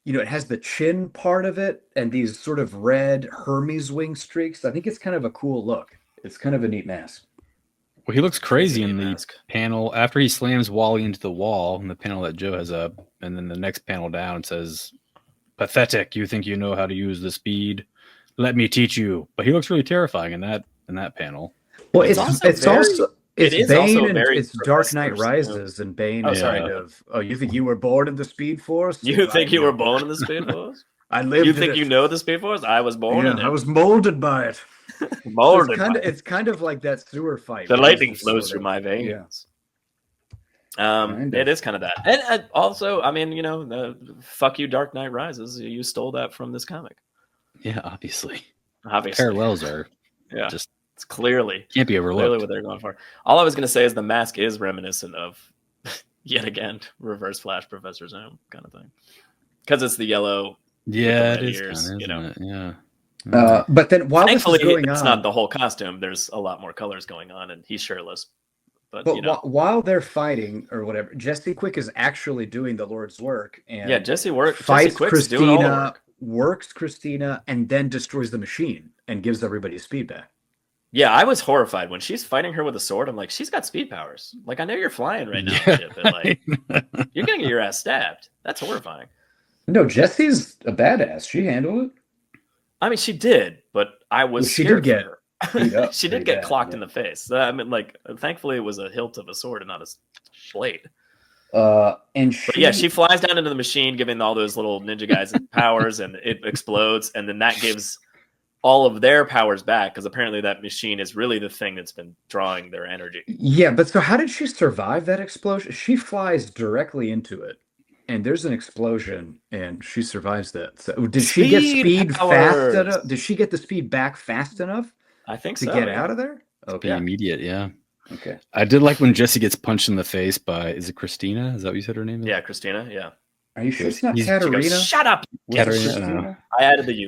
It has the chin part of it and these sort of red Hermes wing streaks. I think it's kind of a cool look. It's kind of a neat mask. Well, he looks crazy in the panel after he slams Wally into the wall in the panel that Joe has up, and then the next panel down says, "Pathetic, you think you know how to use the speed?" let me teach you. But he looks really terrifying in that panel. Well, it's Bane and it's Dark Knight Professor Rises, and Bane is kind of, you think you were born in the Speed Force? You think you were born in the Speed Force? I lived. You think you know the Speed Force? I was born in it. I was molded by it. Molded. It's kind of like that sewer fight. The lightning flows through my veins. It is kind of that, and also, I mean, fuck you, Dark Knight Rises. You stole that from this comic. Yeah, obviously. Parallels are just it's clearly can't be overlooked. Clearly what they're going for. All I was going to say is the mask is reminiscent of yet again Reverse Flash Professor Zoom kind of thing, because it's the yellow. Yeah, it is. Ears, Yeah. But then while thankfully this is going it's on, not the whole costume. There's a lot more colors going on, and he's shirtless. But while they're fighting or whatever, Jessie Quick is actually doing the Lord's work, and Jessie fights Quick's doing all the work. Works Christina, and then destroys the machine and gives everybody speed back. Yeah, I was horrified when she's fighting her with a sword. I'm like, she's got speed powers. Like, I know you're flying right now, shit, but like, you're gonna get your ass stabbed. That's horrifying. No, Jessie's a badass. She handled it. I mean, she did, but I was she scared did get her. She did get clocked in the face. I mean, like, thankfully it was a hilt of a sword and not a blade. She flies down into the machine, giving all those little ninja guys powers, and it explodes, and then that gives all of their powers back, because apparently that machine is really the thing that's been drawing their energy. Yeah, but so how did she survive that explosion? She flies directly into it, and there's an explosion, and she survives that. So did she get speed fast enough? Did she get the speed back fast enough? I think to get out of there. Okay, immediate. Yeah. Okay. I did like when Jessie gets punched in the face by, is it Christina? Is that what you said her name is? Yeah, Christina. Yeah. Are you sure it's not Katarina? Goes, shut up, Katarina. I added the U.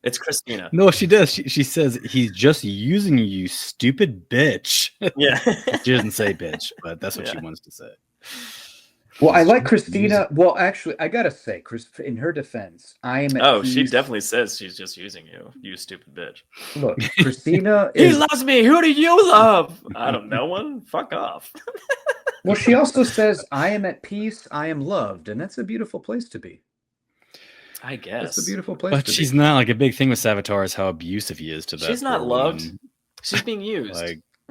It's Christina. No, she does. She says he's just using you, stupid bitch. Yeah. She doesn't say bitch, but that's what she wants to say. Well, I like Christina. Well, actually, I gotta say, in her defense, I am. She definitely says she's just using you, you stupid bitch. Look, Christina. He loves me. Who do you love? I don't know one. Fuck off. Well, she also says, "I am at peace. I am loved," and that's a beautiful place to be. I guess it's a beautiful place. But she's not like a big thing with Savitar is how abusive he is to that. She's not loved. She's being used.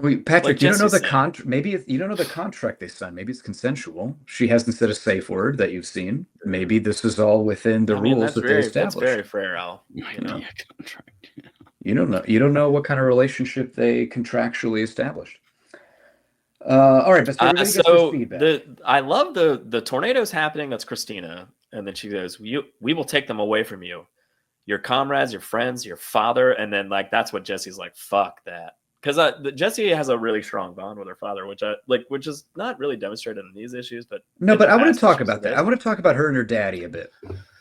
Wait, Patrick, you don't know the contract. Maybe you don't know the contract they signed. Maybe it's consensual. She hasn't said a safe word that you've seen. Maybe this is all within the rules that they established. That's very fair, Al. You don't know. You don't know what kind of relationship they contractually established. All right, but I love the tornado's happening. That's Christina, and then she goes, "We will take them away from you, your comrades, your friends, your father," and then like that's what Jessie's like. Fuck that. Because Jessie has a really strong bond with her father, which is not really demonstrated in these issues. But no, but I want to talk about that. I want to talk about her and her daddy a bit.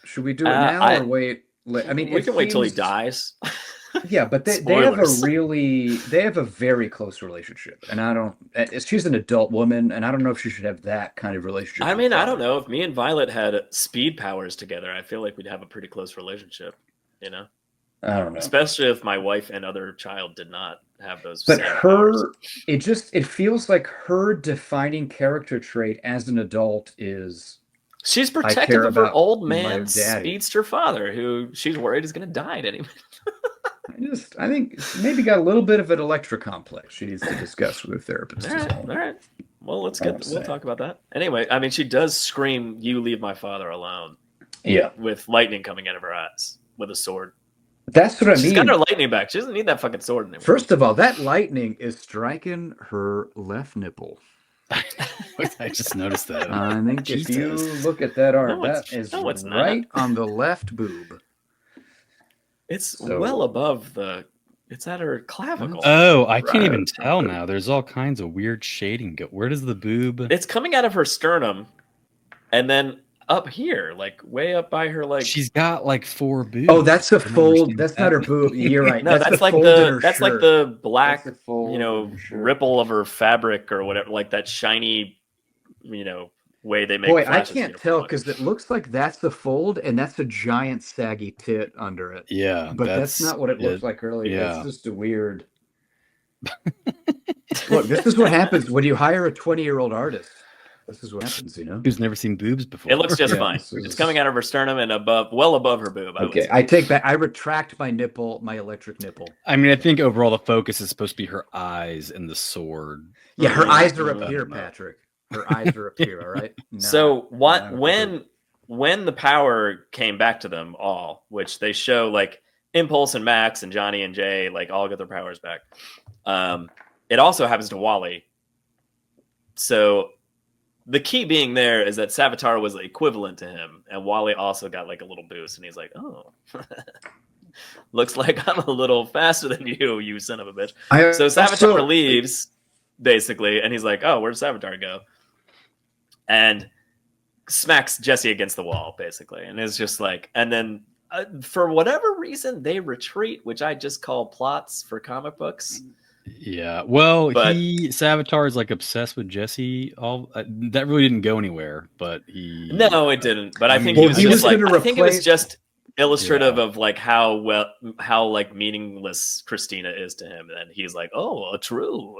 Should we do it now or wait? I mean, we can wait till he dies. Yeah, but they have a very close relationship, and I don't. She's an adult woman, and I don't know if she should have that kind of relationship. I mean, I don't know if me and Violet had speed powers together. I feel like we'd have a pretty close relationship. You know. I don't know. Especially if my wife and other child did not have those. But it feels like her defining character trait as an adult is she's protective of her old man speedster father, who she's worried is going to die at any minute. I think maybe got a little bit of an Electra complex she needs to discuss with her therapist. All right. Well, we'll talk about that. Anyway, I mean, she does scream, "You leave my father alone." Yeah. With lightning coming out of her eyes with a sword. That's what I mean. She's got her lightning back. She doesn't need that fucking sword anymore. First of all, that lightning is striking her left nipple. I just noticed that. I think if you look at that art, that is right on the left boob. It's well above it's at her clavicle. Oh, I can't even tell now. There's all kinds of weird shading. Where does the boob? It's coming out of her sternum, and then up here, like way up by her, like she's got like 4 boobs. Oh, that's a fold. That's not her boob. You're right. No, that's like the black, ripple of her fabric or whatever, like that shiny, way they make. Boy, I can't tell because it looks like that's the fold and that's a giant saggy tit under it. Yeah, but that's not what it looked like earlier. Yeah. It's just a weird. Look, this is what happens when you hire a 20-year-old artist. This is what happens, you know. Who's never seen boobs before? It looks just fine. It's coming out of her sternum and well above her boob. Okay, I take back. I retract my nipple, my electric nipple. I mean, I think overall the focus is supposed to be her eyes and the sword. Yeah, her eyes are up here, Patrick. Her eyes are up here. All right. So when the power came back to them all, which they show like Impulse and Max and Johnny and Jay, like all get their powers back. It also happens to Wally. So the key being there is that Savitar was equivalent to him, and Wally also got like a little boost, and he's like, "Oh, looks like I'm a little faster than you son of a bitch." So Savitar leaves basically, and he's like, "Oh, where'd Savitar go?" And smacks Jessie against the wall, basically, and it's just like, and then for whatever reason they retreat, which I just call plots for comic books. Yeah, well, Savitar is like obsessed with Jessie. All that really didn't go anywhere, but no, it didn't. But I think I think it was just illustrative of like how like meaningless Christina is to him, and he's like, oh, a true,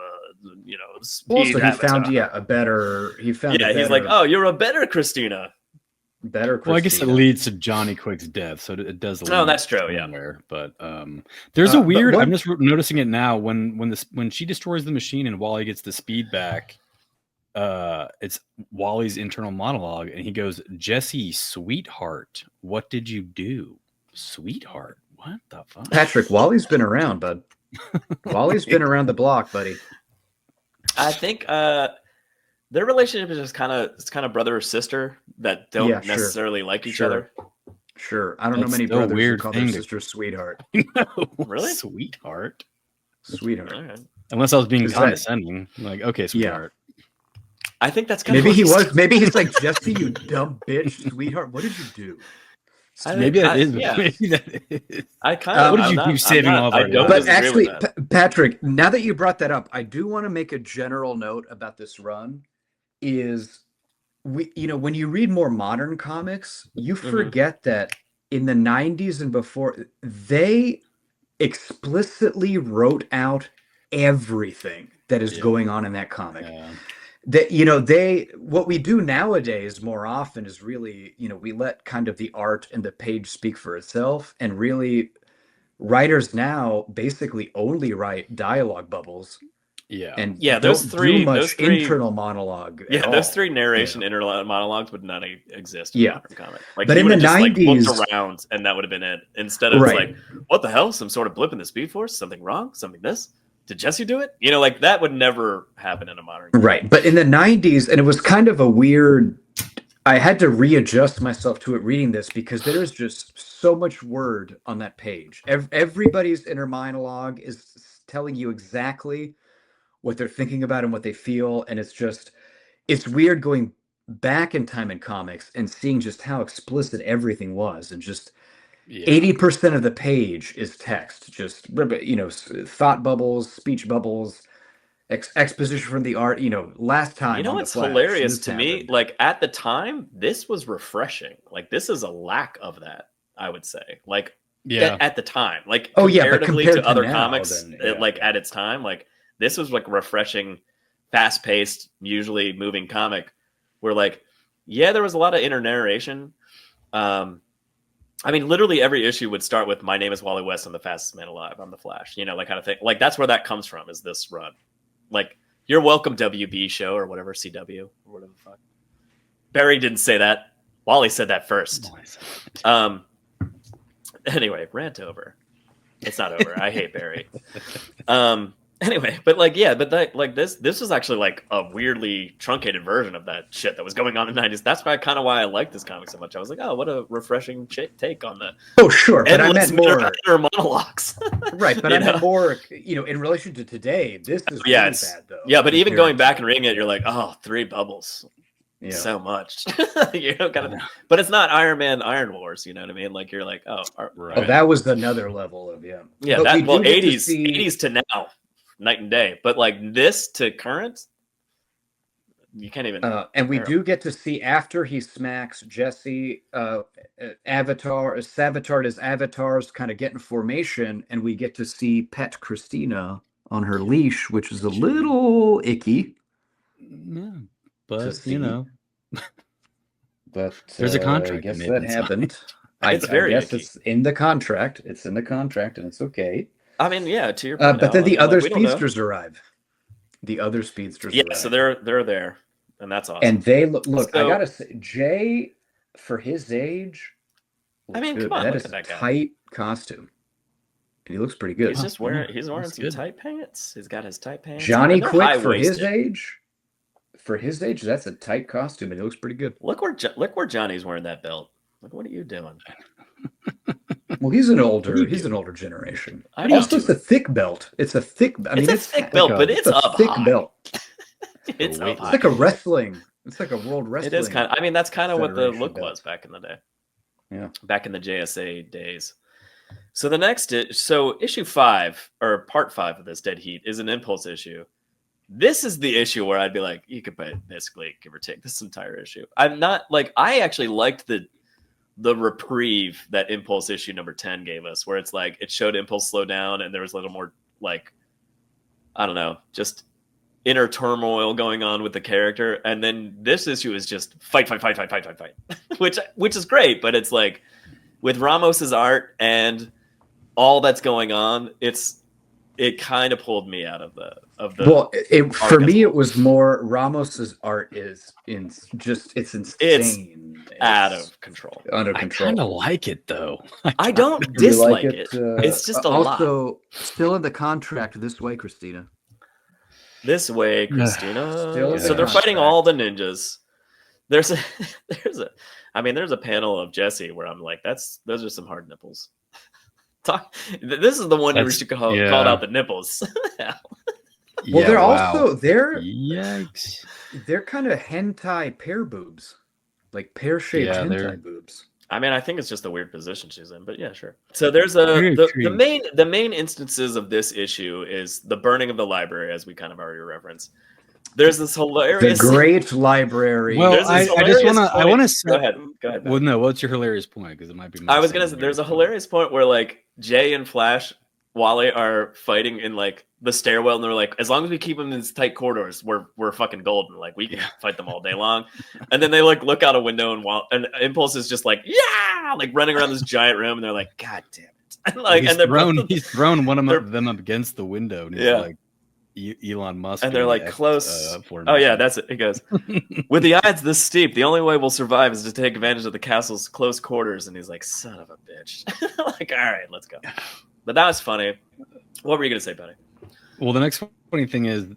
also he found a better. He's like, oh, you're a better Christina. Better. Well, I guess it leads to Johnny Quick's death, so it does. No, that's true. Somewhere. But there's a weird. I'm just noticing it now. When she destroys the machine and Wally gets the speed back, it's Wally's internal monologue, and he goes, "Jessie, sweetheart, what did you do, sweetheart? What the fuck?" Patrick, Wally's been around, bud. Wally's been around the block, buddy. I think their relationship is just kind of brother or sister that don't necessarily like each other. Sure. I don't know many brothers who call their sister sweetheart. No, really? Sweetheart. Right. Unless I was being condescending. Like, okay, sweetheart. Yeah. I think that's kind of maybe he was. Maybe he's like, Jessie, you dumb bitch, sweetheart. What did you do? Maybe that is. Yeah. Maybe that is. I kind of. What did you do saving all of our lives? But actually, Patrick, now that you brought that up, I do want to make a general note about this run. Is when you read more modern comics, you forget that in the 90s and before, they explicitly wrote out everything that is going on in that comic. Yeah. That what we do nowadays more often is really, we let kind of the art and the page speak for itself, and really writers now basically only write dialogue bubbles. Yeah. And those three internal monologue. Yeah, those three narration internal monologues would not exist in modern comic. Like, but in the 90s, looked around and that would have been it. Instead of like, what the hell? Some sort of blip in the Speed Force? Something wrong? Something this? Did Jessie do it? Like that would never happen in a modern comic. Right. But in the 90s, and it was kind of a weird, I had to readjust myself to it reading this because there's just so much word on that page. Everybody's inner monologue is telling you exactly what they're thinking about and what they feel, and it's weird going back in time in comics and seeing just how explicit everything was, and just 80% of the page is text, just thought bubbles, speech bubbles, exposition from the art. Last time, what's hilarious to me, like at the time, this was refreshing. Like this is a lack of that, I would say. Like at the time, like comparatively to other comics, at its time, like. This was like refreshing, fast-paced, usually moving comic where there was a lot of inner narration. I mean, literally every issue would start with, "My name is Wally West. I'm the fastest man alive. I'm the Flash." That kind of thing. Like, that's where that comes from, is this run. Like, "You're welcome, WB show," or whatever, CW, or whatever the fuck. Barry didn't say that. Wally said that first. Anyway, rant over. It's not over. I hate Barry. Anyway, but this was actually like a weirdly truncated version of that shit that was going on in the 90s. That's why I liked this comic so much. I was like, oh, what a refreshing take on the but I meant more monologues. Right, but I meant more, in relation to today, this is really bad though. Yeah, but even going back and reading it, you're like, oh, 3 bubbles. Yeah. So much. But it's not Iron Man Iron Wars, you know what I mean? Like, you're like, oh, right. Oh, that was another level of 80s to now. Night and day, but like this to current, you can't even. And we do get to see, after he smacks Jessie, Savitar as avatars kind of get in formation, and we get to see pet Christina on her leash, which is a little icky. but you know. But there's a contract. I guess that happened. I guess it's in the contract. It's in the contract, and it's okay. I mean, yeah, to your point. But then the other speedsters arrive. The other speedsters arrive. So they're there, and that's awesome. And they look. So, I gotta say, Jay, for his age, I mean, good. Come on, that is a tight costume. And he looks pretty good. He's wearing some tight pants. He's got his tight pants. Johnny Quick for his age. For his age, that's a tight costume, and it looks pretty good. Look where Johnny's wearing that belt. Like, what are you doing? Well, he's an older generation. Also, it's a thick belt. It's a thick. It's a thick belt, but it's a thick belt. It's like a wrestling. It's like a world wrestling. It is kind of. I mean, that's kind of what the look was back in the day. Yeah, back in the JSA days. So the next, issue 5 or part 5 of this Dead Heat is an impulse issue. This is the issue where I'd be like, you could basically give or take this entire issue. I'm not like, I actually liked the reprieve that Impulse issue number 10 gave us, where it's like it showed Impulse slow down and there was a little more like, I don't know, just inner turmoil going on with the character. And then this issue is just fight, which is great, but it's like with Ramos's art and all that's going on, it kind of pulled me out of the. Well, for me, it was more Ramos's art is it's insane. It's out of control. I kind of like it though. I don't dislike it. It's just a lot. Also, still in the contract. This way, Christina. This way, Christina. So they're fighting all the ninjas. There's a panel of Jessie where I'm like, those are some hard nipples. This is the one where she called out the nipples. Well, they're yikes. They're kind of hentai pear boobs, like pear-shaped hentai boobs. I mean, I think it's just a weird position she's in, but yeah, sure. So there's the main instances of this issue is the burning of the library, as we kind of already referenced. There's this hilarious the great library. Well, I want to say. Go ahead. Well, no, what's your hilarious point? Because it might be. I was gonna say there's a hilarious point where like Jay and Flash, Wally are fighting in like the stairwell, and they're like, as long as we keep them in these tight corridors, we're fucking golden. Like we can fight them all day long. And then they like look out a window, and Impulse is just like like running around this giant room, and they're like, God damn it! And like, he's thrown one of them up against the window, and he's like. Elon Musk, and they're like close. Oh yeah, that's it. It goes with the odds this steep. The only way we'll survive is to take advantage of the castle's close quarters. And he's like, "Son of a bitch!" Like, all right, let's go. But that was funny. What were you gonna say, buddy? Well, the next funny thing is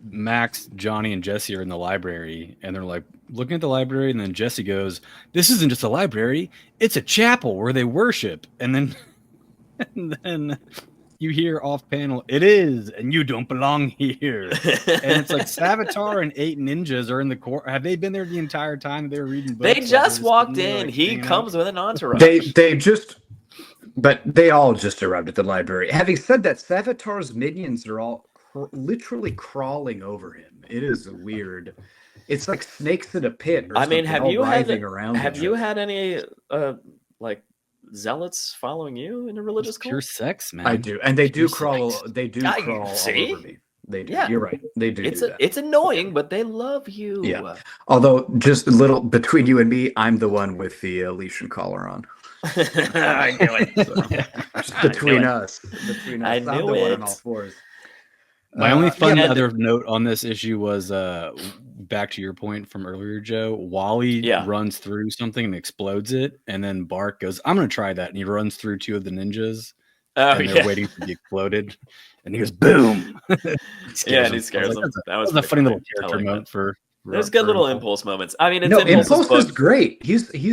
Max, Johnny, and Jessie are in the library, and they're like looking at the library, and then Jessie goes, "This isn't just a library; it's a chapel where they worship." And then. You hear off panel, it is, and you don't belong here. And it's like Savitar and 8 ninjas are in the court. Have they been there the entire time they were reading books? They just walked in. Like, he comes with an entourage. But they all just arrived at the library. Having said that, Savitar's minions are all literally crawling over him. It is weird. It's like snakes in a pit. Or have you had any like zealots following you in a religious cult? Pure sex, man. I do, and they do crawl. They do crawl all over me. They do. Yeah. You're right. They do. It's annoying, but they love you. Yeah. Although, just a little between you and me, I'm the one with the leash and collar on. I knew it. So, just between us. I knew I'm the one on all fours. My only fun other note on this issue was back to your point from earlier, Joe. Wally runs through something and explodes it, and then Bark goes, "I'm going to try that," and he runs through 2 of the ninjas. And they're waiting to be exploded, and he goes, "Boom!" And he scares them. That was a funny little character moment for. There's good little Impulse moments. I mean, Impulse is great.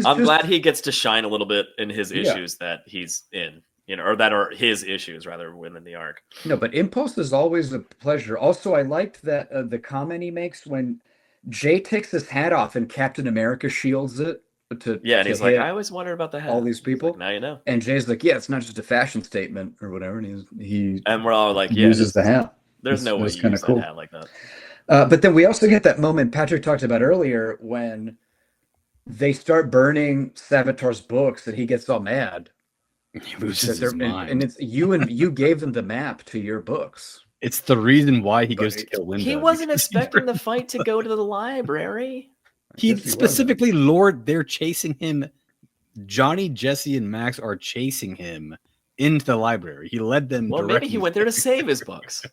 I'm glad he gets to shine a little bit in his issues that he's in. Or that are his issues rather within the arc. No, but Impulse is always a pleasure. Also, I liked that the comment he makes when Jay takes his hat off and Captain America shields it. And he's like, I always wondered about the hat. All these people. Like, now you know. And Jay's like, yeah, it's not just a fashion statement or whatever. And and we're all like, uses the hat. There's no way you use that hat like that. But then we also get that moment Patrick talked about earlier when they start burning Savitar's books and he gets all mad. He loses his mind. And it's you gave them the map to your books. It's the reason why he goes to kill Linda. He wasn't expecting the fight to go to the library. He specifically lured. They're chasing him. Johnny, Jessie, and Max are chasing him into the library. He led them. Well, maybe he went there to save his books.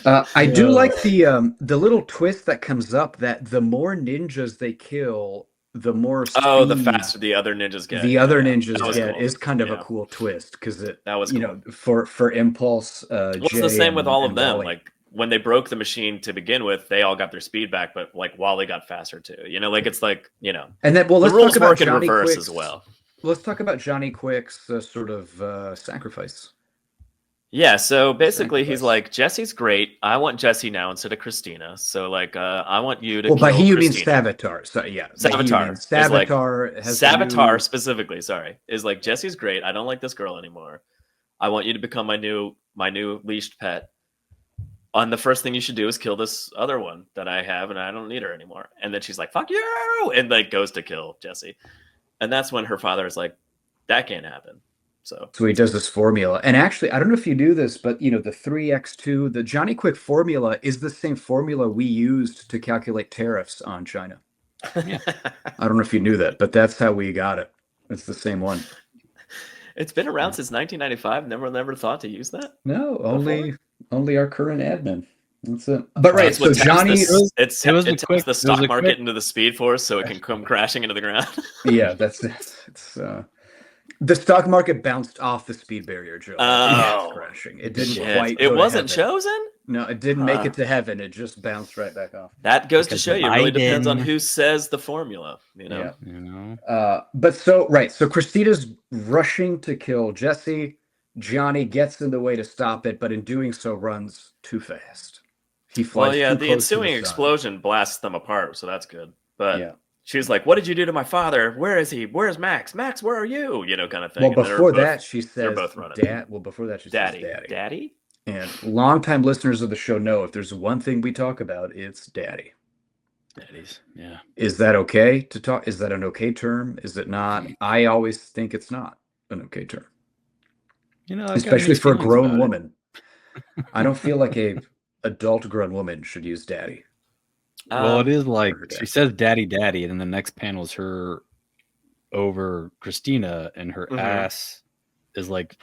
I do like the little twist that comes up that the more ninjas they kill, the more speed the faster the other ninjas get. The other ninjas get cool. Is kind of a cool twist because that was cool. For Impulse. It's the same with all of them. Wally. Like when they broke the machine to begin with, they all got their speed back, but like Wally got faster too. It's like And then let's talk about work in reverse as well. Let's talk about Johnny Quick's sort of sacrifice. Yeah, so basically he's like, Jessie's great. I want Jessie now instead of Christina. So like I want you to kill by he you mean Christina. Savitar. So yeah. Savitar. Savitar specifically, is like, Jessie's great. I don't like this girl anymore. I want you to become my new leashed pet. And the first thing you should do is kill this other one that I have and I don't need her anymore. And then she's like, fuck you, and like goes to kill Jessie. And that's when her father is like, that can't happen. So he does this formula. And actually, I don't know if you knew this, but the 3x2, the Johnny Quick formula is the same formula we used to calculate tariffs on China. I don't know if you knew that, but that's how we got it. It's the same one. It's been around since 1995. Never thought to use that. No, only our current admin. That's it. But right, so Johnny, it tempts the stock market into the Speed Force so it can come crashing into the ground. Yeah, that's it. It's the stock market bounced off the speed barrier, Joe. Crashing. It didn't quite. It wasn't chosen. No, it didn't make it to heaven. It just bounced right back off. That goes to show you. It really depends on who says the formula. Yeah. But so Christina's rushing to kill Jessie. Johnny gets in the way to stop it, but in doing so, runs too fast. He flies. Well, the ensuing explosion blasts them apart, so that's good. But she's like, "What did you do to my father? Where is he? Where's Max? Max, where are you?" Kind of thing. Well, before that, she says, they're both running. Daddy. Daddy. And longtime listeners of the show know if there's one thing we talk about, it's daddy. Daddies. Yeah. Is that okay to talk? Is that an okay term? Is it not? I always think it's not an okay term. Especially for a grown woman. I don't feel like a adult grown woman should use daddy. Well, it is like she says daddy, daddy, and then the next panel is her over Christina, and her ass is like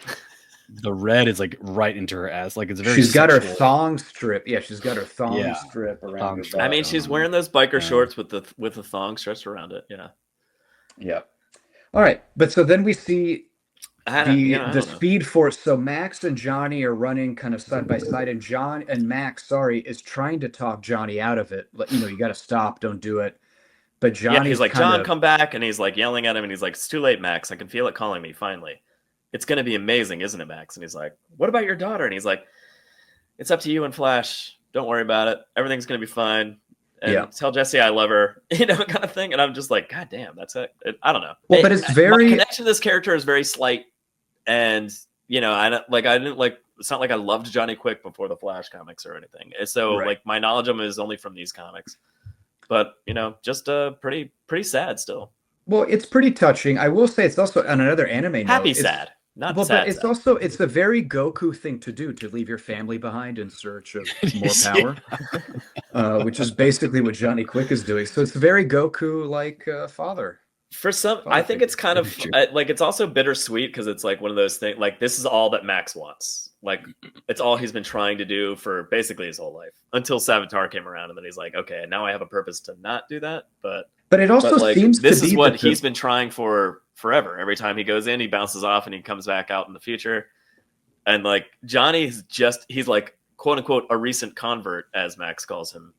the red is like right into her ass. Like it's very. She's got her thong strip. Yeah, she's got her thong strip around her. I mean, she's wearing those biker shorts with the thong stretched around it. Yeah. Yeah. All right, but so then we see. The Speed Force. So Max and Johnny are running kind of side by side, and Max, is trying to talk Johnny out of it. You got to stop, don't do it. But Johnny, he's like, John, come back, and he's like yelling at him, and he's like, it's too late, Max. I can feel it calling me. Finally, it's gonna be amazing, isn't it, Max? And he's like, what about your daughter? And he's like, it's up to you and Flash. Don't worry about it. Everything's gonna be fine. And tell Jessie I love her, kind of thing. And I'm just like, God damn, that's it. I don't know. Well, but it's very my connection to this character is very slight. And I didn't like. It's not like I loved Johnny Quick before the Flash comics or anything. So like my knowledge of him is only from these comics. But just pretty sad still. Well, it's pretty touching. I will say it's also on another anime happy note, sad. Not well, sad. But it's also a very Goku thing to do, to leave your family behind in search of more power, which is basically what Johnny Quick is doing. So it's very Goku like father. For some, I think it's kind of like it's also bittersweet because it's like one of those things. Like this is all that Max wants. Like it's all he's been trying to do for basically his whole life until Savitar came around, and then he's like, okay, now I have a purpose to not do that. But it also seems this is what he's been trying for forever. Every time he goes in, he bounces off, and he comes back out in the future. And like Johnny's he's like quote unquote a recent convert, as Max calls him,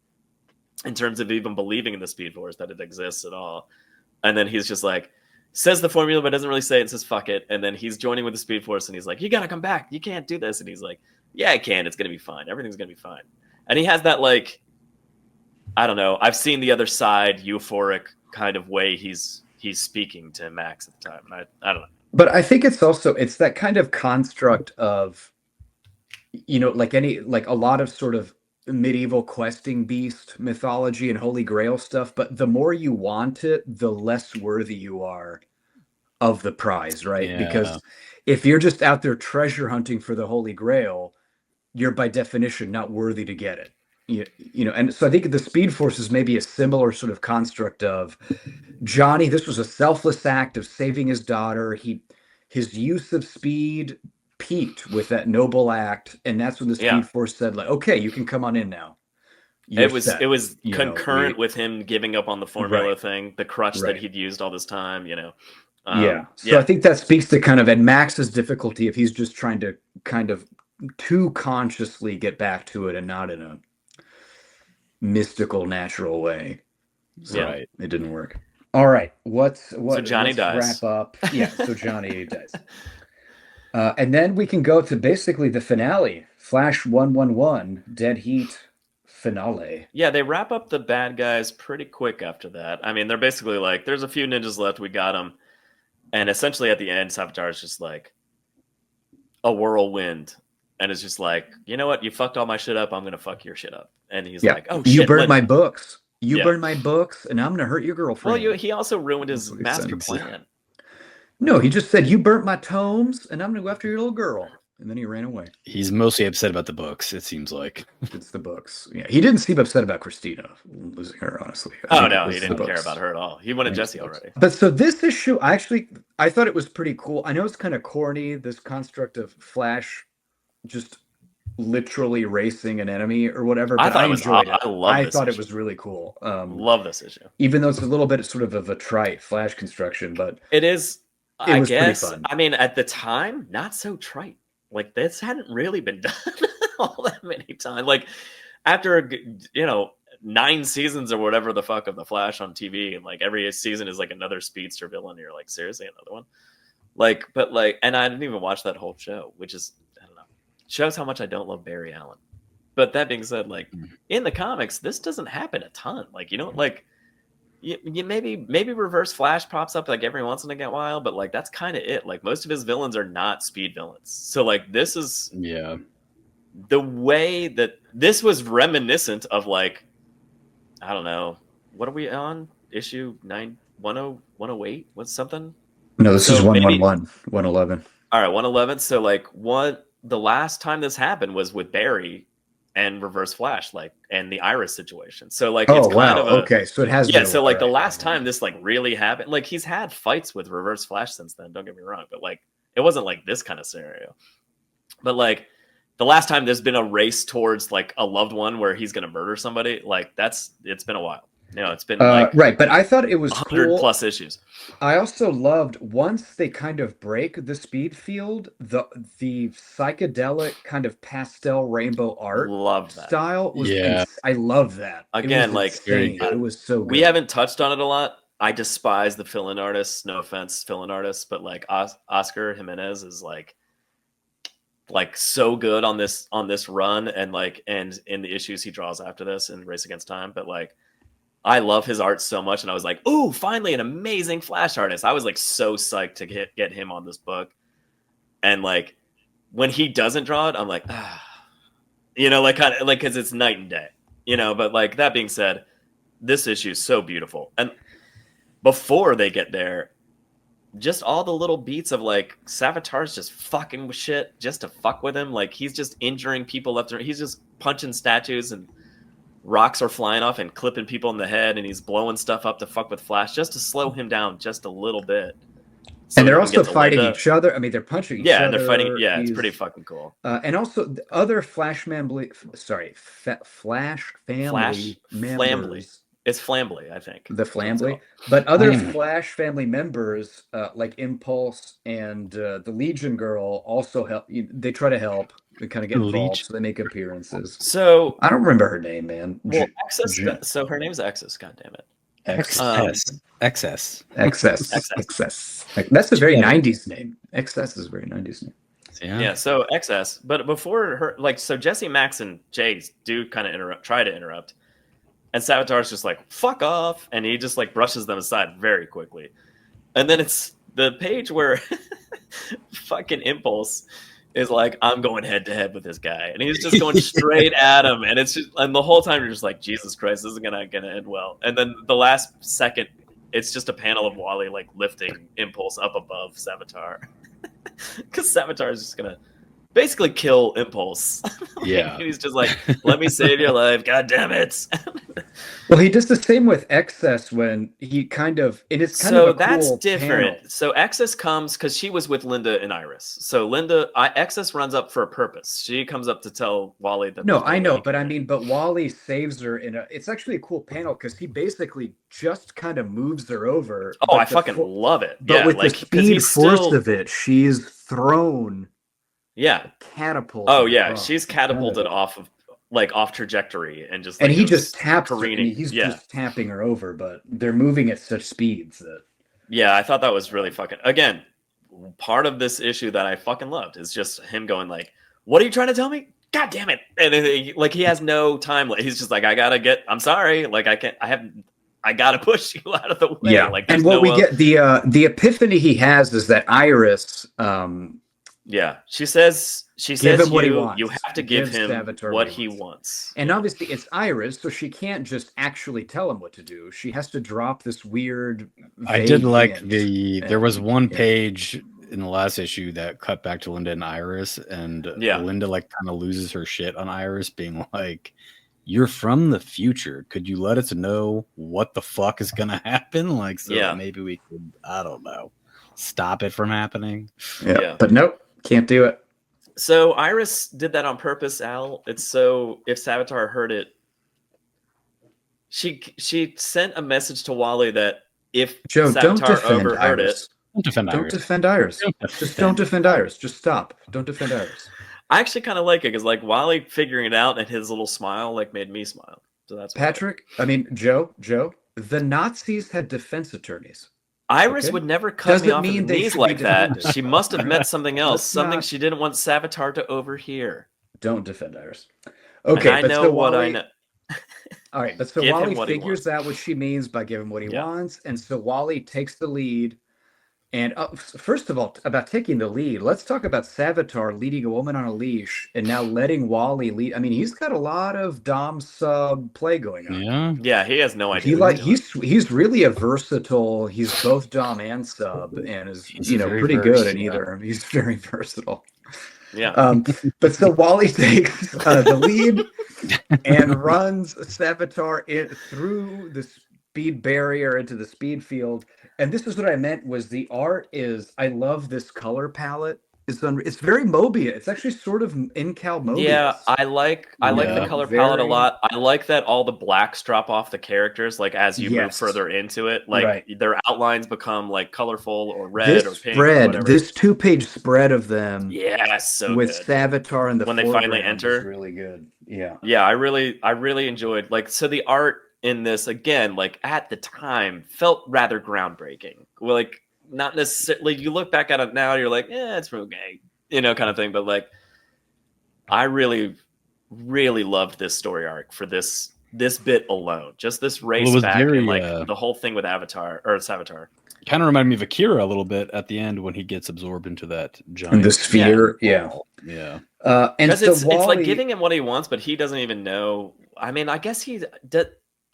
in terms of even believing in the Speed Force, that it exists at all. And then he's just like, says the formula, but doesn't really say it and says, fuck it. And then he's joining with the Speed Force and he's like, you got to come back. You can't do this. And he's like, yeah, I can. It's going to be fine. Everything's going to be fine. And he has that, like, I don't know. I've seen the other side euphoric kind of way he's speaking to Max at the time. And I don't know. But I think it's that kind of construct of, like a lot of sort of medieval questing beast mythology and Holy Grail stuff, but the more you want it, the less worthy you are of the prize, right? Yeah. Because if you're just out there treasure hunting for the Holy Grail, you're by definition not worthy to get it. You know, and so I think the Speed Force is maybe a similar sort of construct of Johnny. This was a selfless act of saving his daughter. His use of speed peaked with that noble act, and that's when the Speed Force said, like, okay, you can come on in now. It was concurrent with him giving up on the formula thing, the crutch that he'd used all this time, you know. So I think that speaks to kind of and Max's difficulty if he's just trying to kind of too consciously get back to it and not in a mystical, natural way. So it didn't work. All right, so Johnny dies. Wrap up. Yeah, so Johnny dies. And then we can go to basically the finale, Flash 111, Dead Heat finale. Yeah, they wrap up the bad guys pretty quick after that. I mean, they're basically like, there's a few ninjas left, we got them. And essentially at the end, Savitar is just like a whirlwind. And it's just like, you know what? You fucked all my shit up. I'm going to fuck your shit up. And he's like, oh, shit. You burned my books. You burned my books, and I'm going to hurt your girlfriend. Well, he also ruined his master plan. No, he just said, you burnt my tomes, and I'm going to go after your little girl. And then he ran away. He's mostly upset about the books, it seems like. It's the books. Yeah, he didn't seem upset about Christina losing her, honestly. Oh, no, he didn't care about her at all. He wanted Jessie already. But so this issue, I thought it was pretty cool. I know it's kind of corny, this construct of Flash just literally racing an enemy or whatever, but I enjoyed it. I thought it was really cool. Love this issue. Even though it's a little bit sort of a trite Flash construction, but it is, I guess, I mean, at the time, not so trite. Like, this hadn't really been done all that many times. Like, after, 9 seasons or whatever the fuck of the Flash on TV, and like every season is like another speedster villain, and you're like, seriously, another one? Like, but like, and I didn't even watch that whole show, which is, I don't know, shows how much I don't love Barry Allen. But that being said, like, in the comics, this doesn't happen a ton. Like, like, you maybe Reverse Flash pops up like every once in a while, but like that's kind of it. Like, most of his villains are not speed villains. So like, this is the way that this was reminiscent of, like, I don't know, what are we on? Issue 108? What's something? No, this is 111, 111. All right, 111. So like, the last time this happened was with Barry and Reverse Flash, like, and the Iris situation. So like, it's kind of okay. So it has, so like the last time this like really happened, like, he's had fights with Reverse Flash since then. Don't get me wrong, but like, it wasn't like this kind of scenario. But like, the last time there's been a race towards like a loved one where he's gonna murder somebody, like it's been a while. It's been like right, but I thought it was 100 plus issues. I also loved once they kind of break the speed field, the psychedelic kind of pastel rainbow art style was I love that. Again, like, it was so good. We haven't touched on it a lot. I despise the fill-in artists. No offense, fill-in artists, but like Oscar Jimenez is like so good on this run, and like, and in the issues he draws after this in Race Against Time. But like, I love his art so much, and I was like, "Ooh, finally an amazing Flash artist!" I was like so psyched to get him on this book, and like, when he doesn't draw it, I'm like, like, kind of like, because it's night and day, But like, that being said, this issue is so beautiful, and before they get there, just all the little beats of like Savitar's just fucking with shit just to fuck with him, like he's just injuring people left and right. He's just punching statues and rocks are flying off and clipping people in the head, and he's blowing stuff up to fuck with Flash just to slow him down just a little bit. So and they're also fighting each other. I mean, they're punching each other. Yeah, and they're fighting. Yeah, it's pretty fucking cool. And also, the other Flash family members. It's Flambly, I think. The Flambly. But other Flash family members, like Impulse and the Legion Girl, also help. They try to help. They kind of get involved, so they make appearances. So I don't remember her name, man. Well, so her name's Exus. God damn it. XS. That's a very 90s name. XS is a very 90s name. Yeah. So XS, but before her, like, so Jessie, Max, and Jace do kind of try to interrupt, and Savitar's just like, "Fuck off," and he just like brushes them aside very quickly, and then it's the page where fucking Impulse is like, "I'm going head to head with this guy," and he's just going straight at him, and it's just, and the whole time you're just like, Jesus Christ, this is gonna end well. And then the last second it's just a panel of Wally like lifting Impulse up above Savitar, because Savitar is just gonna basically kill Impulse. Yeah. He's just like, let me save your life, god damn it. Well, he does the same with Excess when he kind of, and it's kind so of a that's cool different panel. So Excess comes because she was with Linda and Iris, so Excess runs up for a purpose. She comes up to tell Wally that no, I know, but I mean, but Wally saves her it's actually a cool panel because he basically just kind of moves her over. Oh, I fucking love it. But with the speed force of it, she's thrown. Yeah. Catapult. Oh yeah, she's catapulted off trajectory and just. And he just taps her. He's just tapping her over, but they're moving at such speeds that. Yeah, I thought that was really fucking. Again, part of this issue that I fucking loved is just him going like, "What are you trying to tell me? God damn it!" And he has no time. He's just like, "I gotta get. I'm sorry. Like I can't. I gotta push you out of the way." Yeah. Like, and what we get the epiphany he has is that Iris. Yeah, she says him what he wants. You have to give him what he wants. And obviously it's Iris, so she can't just actually tell him what to do. She has to drop this weird. I did like there was one page in the last issue that cut back to Linda and Iris, and Linda like kind of loses her shit on Iris, being like, "You're from the future. Could you let us know what the fuck is gonna happen? Like, so maybe we could, I don't know, stop it from happening." Yeah. But nope. Can't do it. So Iris did that on purpose, Al. It's so if Savitar heard it, she sent a message to Wally that if Joe, Savitar overheard it, don't defend Iris. Don't defend Iris. Just don't defend Iris. Just stop. Don't defend Iris. I actually kind of like it because like Wally figuring it out and his little smile like made me smile. So that's Patrick. I mean Joe. The Nazis had defense attorneys. Iris would never cut me off of the knees like that. She must have meant something else, something she didn't want Savitar to overhear. Don't defend Iris. Okay, I know what I know. All right, but so Wally figures out what she means by giving what he wants, and so Wally takes the lead. And first of all, about taking the lead, let's talk about Savitar leading a woman on a leash and now letting Wally lead. I mean, he's got a lot of dom sub play going on. Yeah, he has no idea. He's really a versatile. He's both dom and sub, and is pretty good at either. He's very versatile. Yeah. But so Wally takes the lead and runs Savitar through the speed barrier into the speed field. And this is what I meant was the art is, I love this color palette. It's very Mobius. It's actually sort of in-cal Mobius. Yeah, I like the color palette a lot. I like that all the blacks drop off the characters, like as you move further into it. Like their outlines become like colorful or red or pink. This 2-page spread of them. Yes, so with good. Savitar in the when they finally enter. Is really good. Yeah. Yeah, I really enjoyed the art in this, again, like at the time felt rather groundbreaking. Like not necessarily, you look back at it now, you're like, it's okay, kind of thing. But like, I really, really loved this story arc for this bit alone. Just this race back and like the whole thing with Savitar. Kind of reminded me of Akira a little bit at the end when he gets absorbed into that giant the sphere. Yeah. And so it's like giving him what he wants, but he doesn't even know. I mean, I guess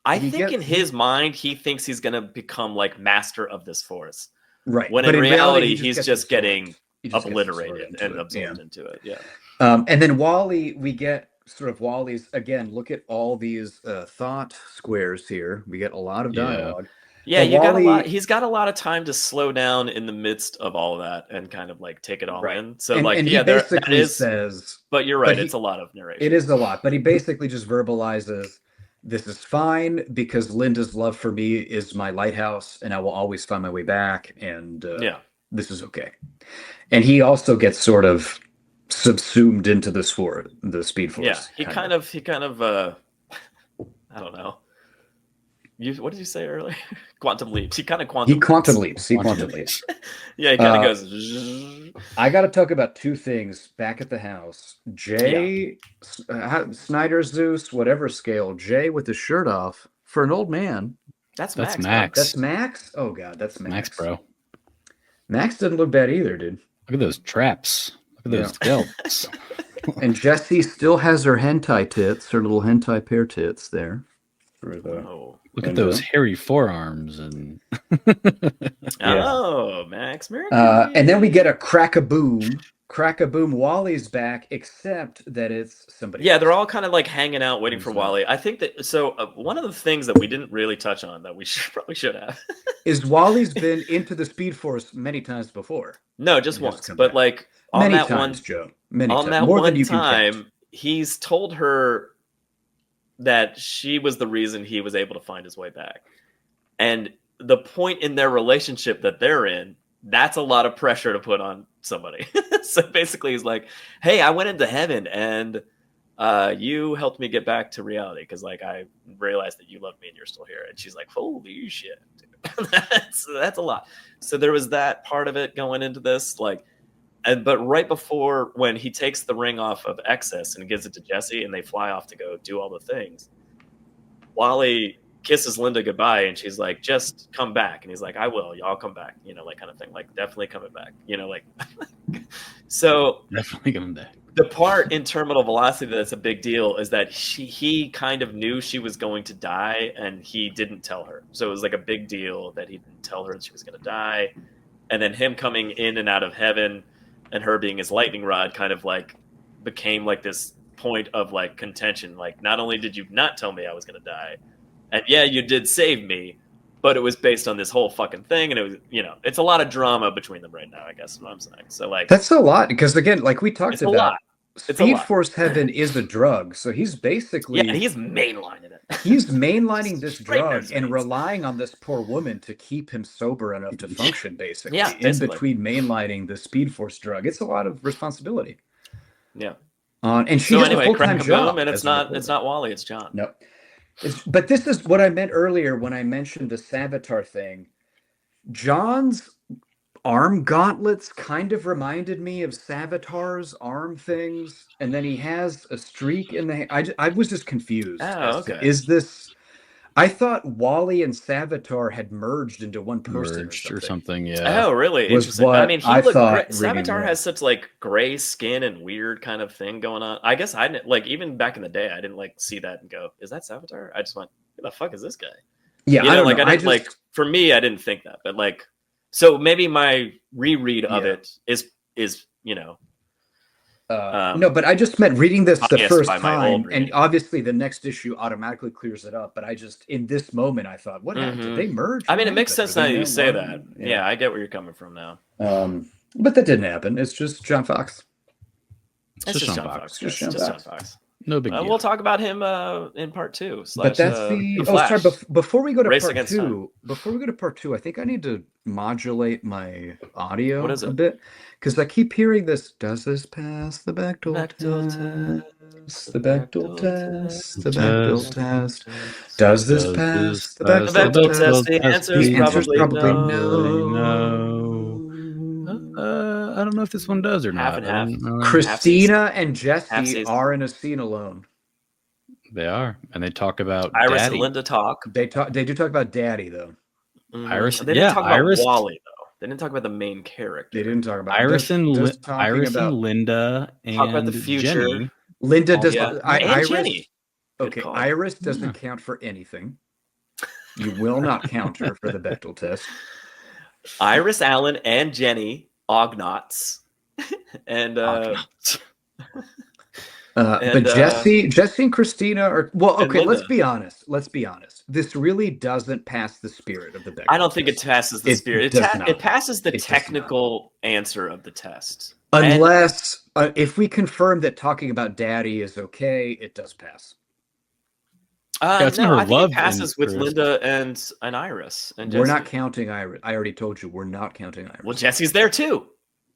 I think in his mind, he thinks he's going to become like master of this force. Right. When in reality, he's just getting obliterated and absorbed into it. Yeah. And then Wally, we get sort of Wally's, again, look at all these thought squares here. We get a lot of dialogue. Yeah, you got a lot. He's got a lot of time to slow down in the midst of all of that and kind of like take it all in. So that is, says, but you're right. It's a lot of narration. It is a lot, but he basically just verbalizes, this is fine because Linda's love for me is my lighthouse and I will always find my way back. And this is okay. And he also gets sort of subsumed into the speed force. Yeah, he kind of I don't know. What did you say earlier? Quantum leaps. He quantum leaps. Yeah, he kind of goes. I got to talk about two things back at the house. Jay, Snyder Zeus, whatever scale. Jay with his shirt off for an old man. That's Max. That's Max. Oh God, that's Max. Max, bro. Max doesn't look bad either, dude. Look at those traps. Look at those scalps. And Jessie still has her hentai tits, her little hentai pear tits there. through the. Look at those hairy forearms and. Oh, Max Mercury. And then we get a crack-a-boom. Crack-a-boom. Wally's back, except that it's somebody. Yeah, they're all kind of like hanging out, waiting for Wally. I think that one of the things that we didn't really touch on that we probably should have is Wally's been into the Speed Force many times before. No, just once, but like on many that times, one, Joe. Many on times. that More one than you time, can count. He's told her that she was the reason he was able to find his way back, and the point in their relationship that they're in, that's a lot of pressure to put on somebody. So basically he's like, hey, I went into heaven and you helped me get back to reality because like I realized that you love me and you're still here. And she's like, holy shit, dude. that's a lot. So there was that part of it going into this, like, but right before when he takes the ring off of Excess and gives it to Jessie and they fly off to go do all the things, Wally kisses Linda goodbye and she's like, just come back. And he's like, I will, y'all come back, like kind of thing, like definitely coming back, like so definitely coming back. The part in Terminal Velocity that's a big deal is that he kind of knew she was going to die and he didn't tell her. So it was like a big deal that he didn't tell her that she was going to die. And then him coming in and out of heaven and her being his lightning rod kind of like became like this point of like contention. Like, not only did you not tell me I was going to die, and yeah, you did save me, but it was based on this whole fucking thing. And it was, it's a lot of drama between them right now, I guess is what I'm saying. So like, that's a lot because again, like we talked about, a lot. Speed Force Heaven is a drug. So he's basically, he's mainlining it. He's mainlining this drug and relying on this poor woman to keep him sober enough to function, basically. Yeah, in between mainlining the Speed Force drug. It's a lot of responsibility. Yeah. And she has a full-time job. And it's not Wally, it's John. No. But this is what I meant earlier when I mentioned the Savitar thing. John's arm gauntlets kind of reminded me of Savitar's arm things, and then he has a streak in the. I was just confused. Oh, okay. Is this? I thought Wally and Savitar had merged into one person or something. Yeah. Oh, really? Interesting. I mean, Savitar has such like gray skin and weird kind of thing going on. I guess I didn't like, even back in the day, I didn't like see that and go, "Is that Savitar?" I just went, "Who the fuck is this guy?" Yeah, I don't know. I didn't like. For me, I didn't think that, but like, so maybe my reread of it is no, but I just meant reading this the first time, and obviously the next issue automatically clears it up. But I just, in this moment, I thought, what happened? Did they merge? I mean, it makes sense now that you say that. Yeah, I get where you're coming from now. But that didn't happen. It's just John Fox. It's just John Fox. Just John Fox. No big deal. We'll talk about him in part 2. But that's sorry. Before we go to part two, I think I need to modulate my audio a bit because I keep hearing this. Does this pass the Bechdel test? The Bechdel test. The Bechdel test. Does this pass the Bechdel test? The answer is probably no. I don't know if this one does or not. Christina and Jessie are in a scene alone. They are, and they talk about Iris Daddy. and Linda talk. They do talk about Daddy though. Iris, they didn't talk about Wally though. They didn't talk about the main character. They didn't talk about Iris and Linda and talk about the future. Jenny. Linda does. Iris. Jenny. Okay, Iris doesn't count for anything. You will not count her for the Bechdel test. Iris, Allen, and Jenny, Ognaughts, and but Jessie and Christina are okay. Let's be honest. This really doesn't pass the spirit of the Bechdel. I don't think it passes the spirit. It passes the technical answer of the test. Unless if we confirm that talking about Daddy is okay, it does pass. No, I think it passes with Linda and Iris. And we're not counting Iris. I already told you we're not counting Iris. Well, Jessie's there too,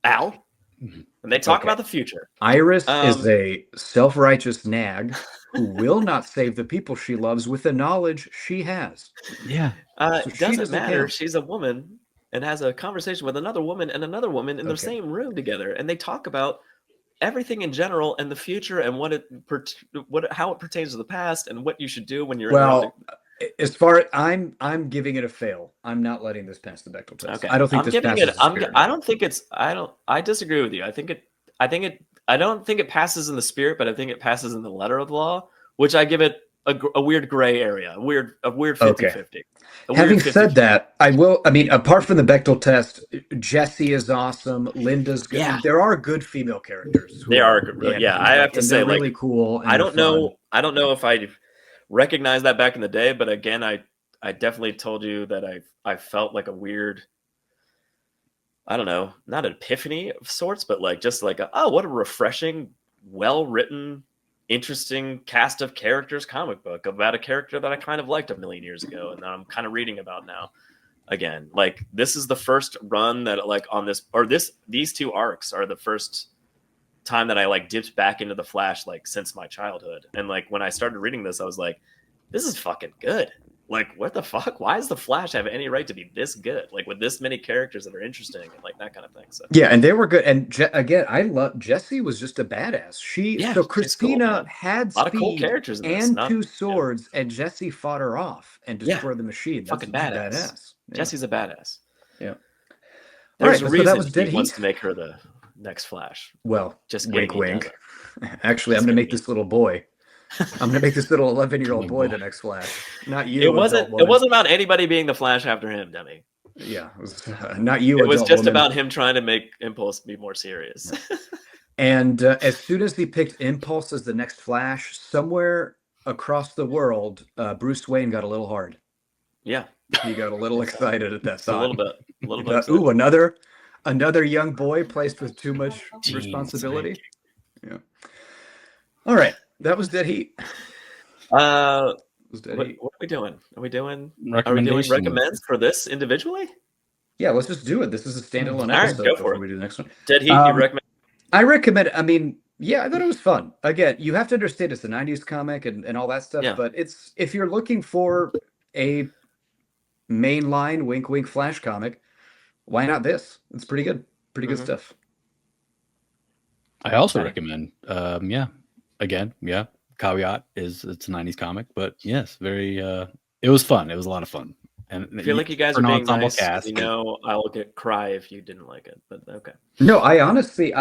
Al. And they talk about the future. Iris is a self-righteous nag who will not save the people she loves with the knowledge she has. Yeah. It doesn't matter. She's a woman and has a conversation with another woman and another woman in the same room together. And they talk about everything in general and the future and how it pertains to the past and what you should do when you're as far as I'm giving it a fail. I'm not letting this pass the Bechdel test. Okay. I don't think this passes. I disagree with you. I don't think it passes in the spirit, but I think it passes in the letter of the law, which I give it a weird gray area, a weird 50-50. Having said that, I mean, apart from the Bechdel test, Jessie is awesome. Linda's good. Yeah. There are good female characters. They are good. Yeah, I have to say, really like, cool. I don't know if I recognized that back in the day, but again, I definitely told you that I felt like a weird, I don't know, not an epiphany of sorts, but like just like what a refreshing, well-written, interesting cast of characters comic book about a character that I kind of liked a million years ago and that I'm kind of reading about now. Again, like this is the first run that like on this, or these two arcs are the first time that I like dipped back into the Flash like since my childhood. And like when I started reading this, I was like, this is fucking good. Like, what the fuck? Why does the Flash have any right to be this good? Like with this many characters that are interesting and like that kind of thing. So yeah, and they were good. And again, I love Jessie was just a badass. So Christina had a lot of cool speed characters in and this, two swords, and Jessie fought her off and destroyed the machine. That's fucking badass. Yeah. Jesse's a badass. Yeah. There's a reason he wants to make her the next Flash. Well, just wink. Actually, I'm going to make this little boy. I'm gonna make this little 11-year-old boy the next Flash. Not you. It wasn't about anybody being the Flash after him, Demi. Yeah, it was not you. It was just about him trying to make Impulse be more serious. And as soon as he picked Impulse as the next Flash, somewhere across the world, Bruce Wayne got a little hard. Yeah, he got a little excited at that thought. A little bit. Ooh, another young boy placed with too much responsibility. Yeah. All right. That was Dead Heat. What are we doing? Are we doing recommends for this individually? Yeah, let's just do it. This is a standalone episode before we do the next one. Dead Heat, you recommend? I recommend. I mean, yeah, I thought it was fun. Again, you have to understand it's a '90s comic and all that stuff. Yeah. But if you're looking for a mainline wink wink Flash comic, why not this? It's pretty good. Pretty good stuff. I also recommend. Again, caveat is it's a 90s comic, but yes, very it was fun. It was a lot of fun. And I feel like you guys are being nice. Cast. You know, I'll cry if you didn't like it, but okay. No, I honestly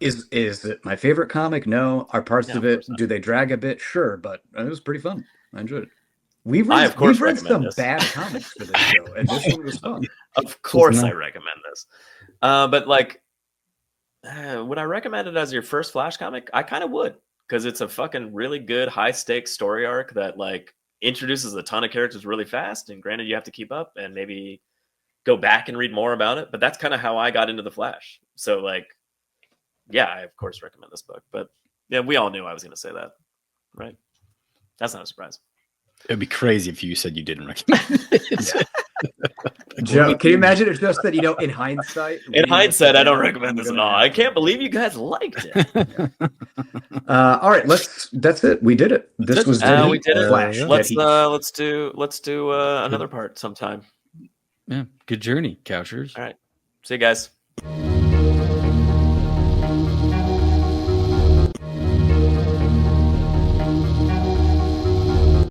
is it my favorite comic? No. Are parts of it, do they drag a bit? Sure, but it was pretty fun. I enjoyed it. We've read some bad comics for this show, and this one was fun. Of course I recommend this. But like would I recommend it as your first Flash comic? I kind of would, because it's a fucking really good high stakes story arc that like introduces a ton of characters really fast. And granted, you have to keep up and maybe go back and read more about it. But that's kind of how I got into the Flash. So like, yeah, I of course recommend this book. But yeah, we all knew I was going to say that, right? That's not a surprise. It'd be crazy if you said you didn't recommend it. Joe, can you imagine it's just that, in hindsight? I don't recommend this at all. I can't believe you guys liked it. All right, that's it. We did it. This was we did it. Flash. Let's do another part sometime. Yeah. Good journey, Couchers. All right. See you guys.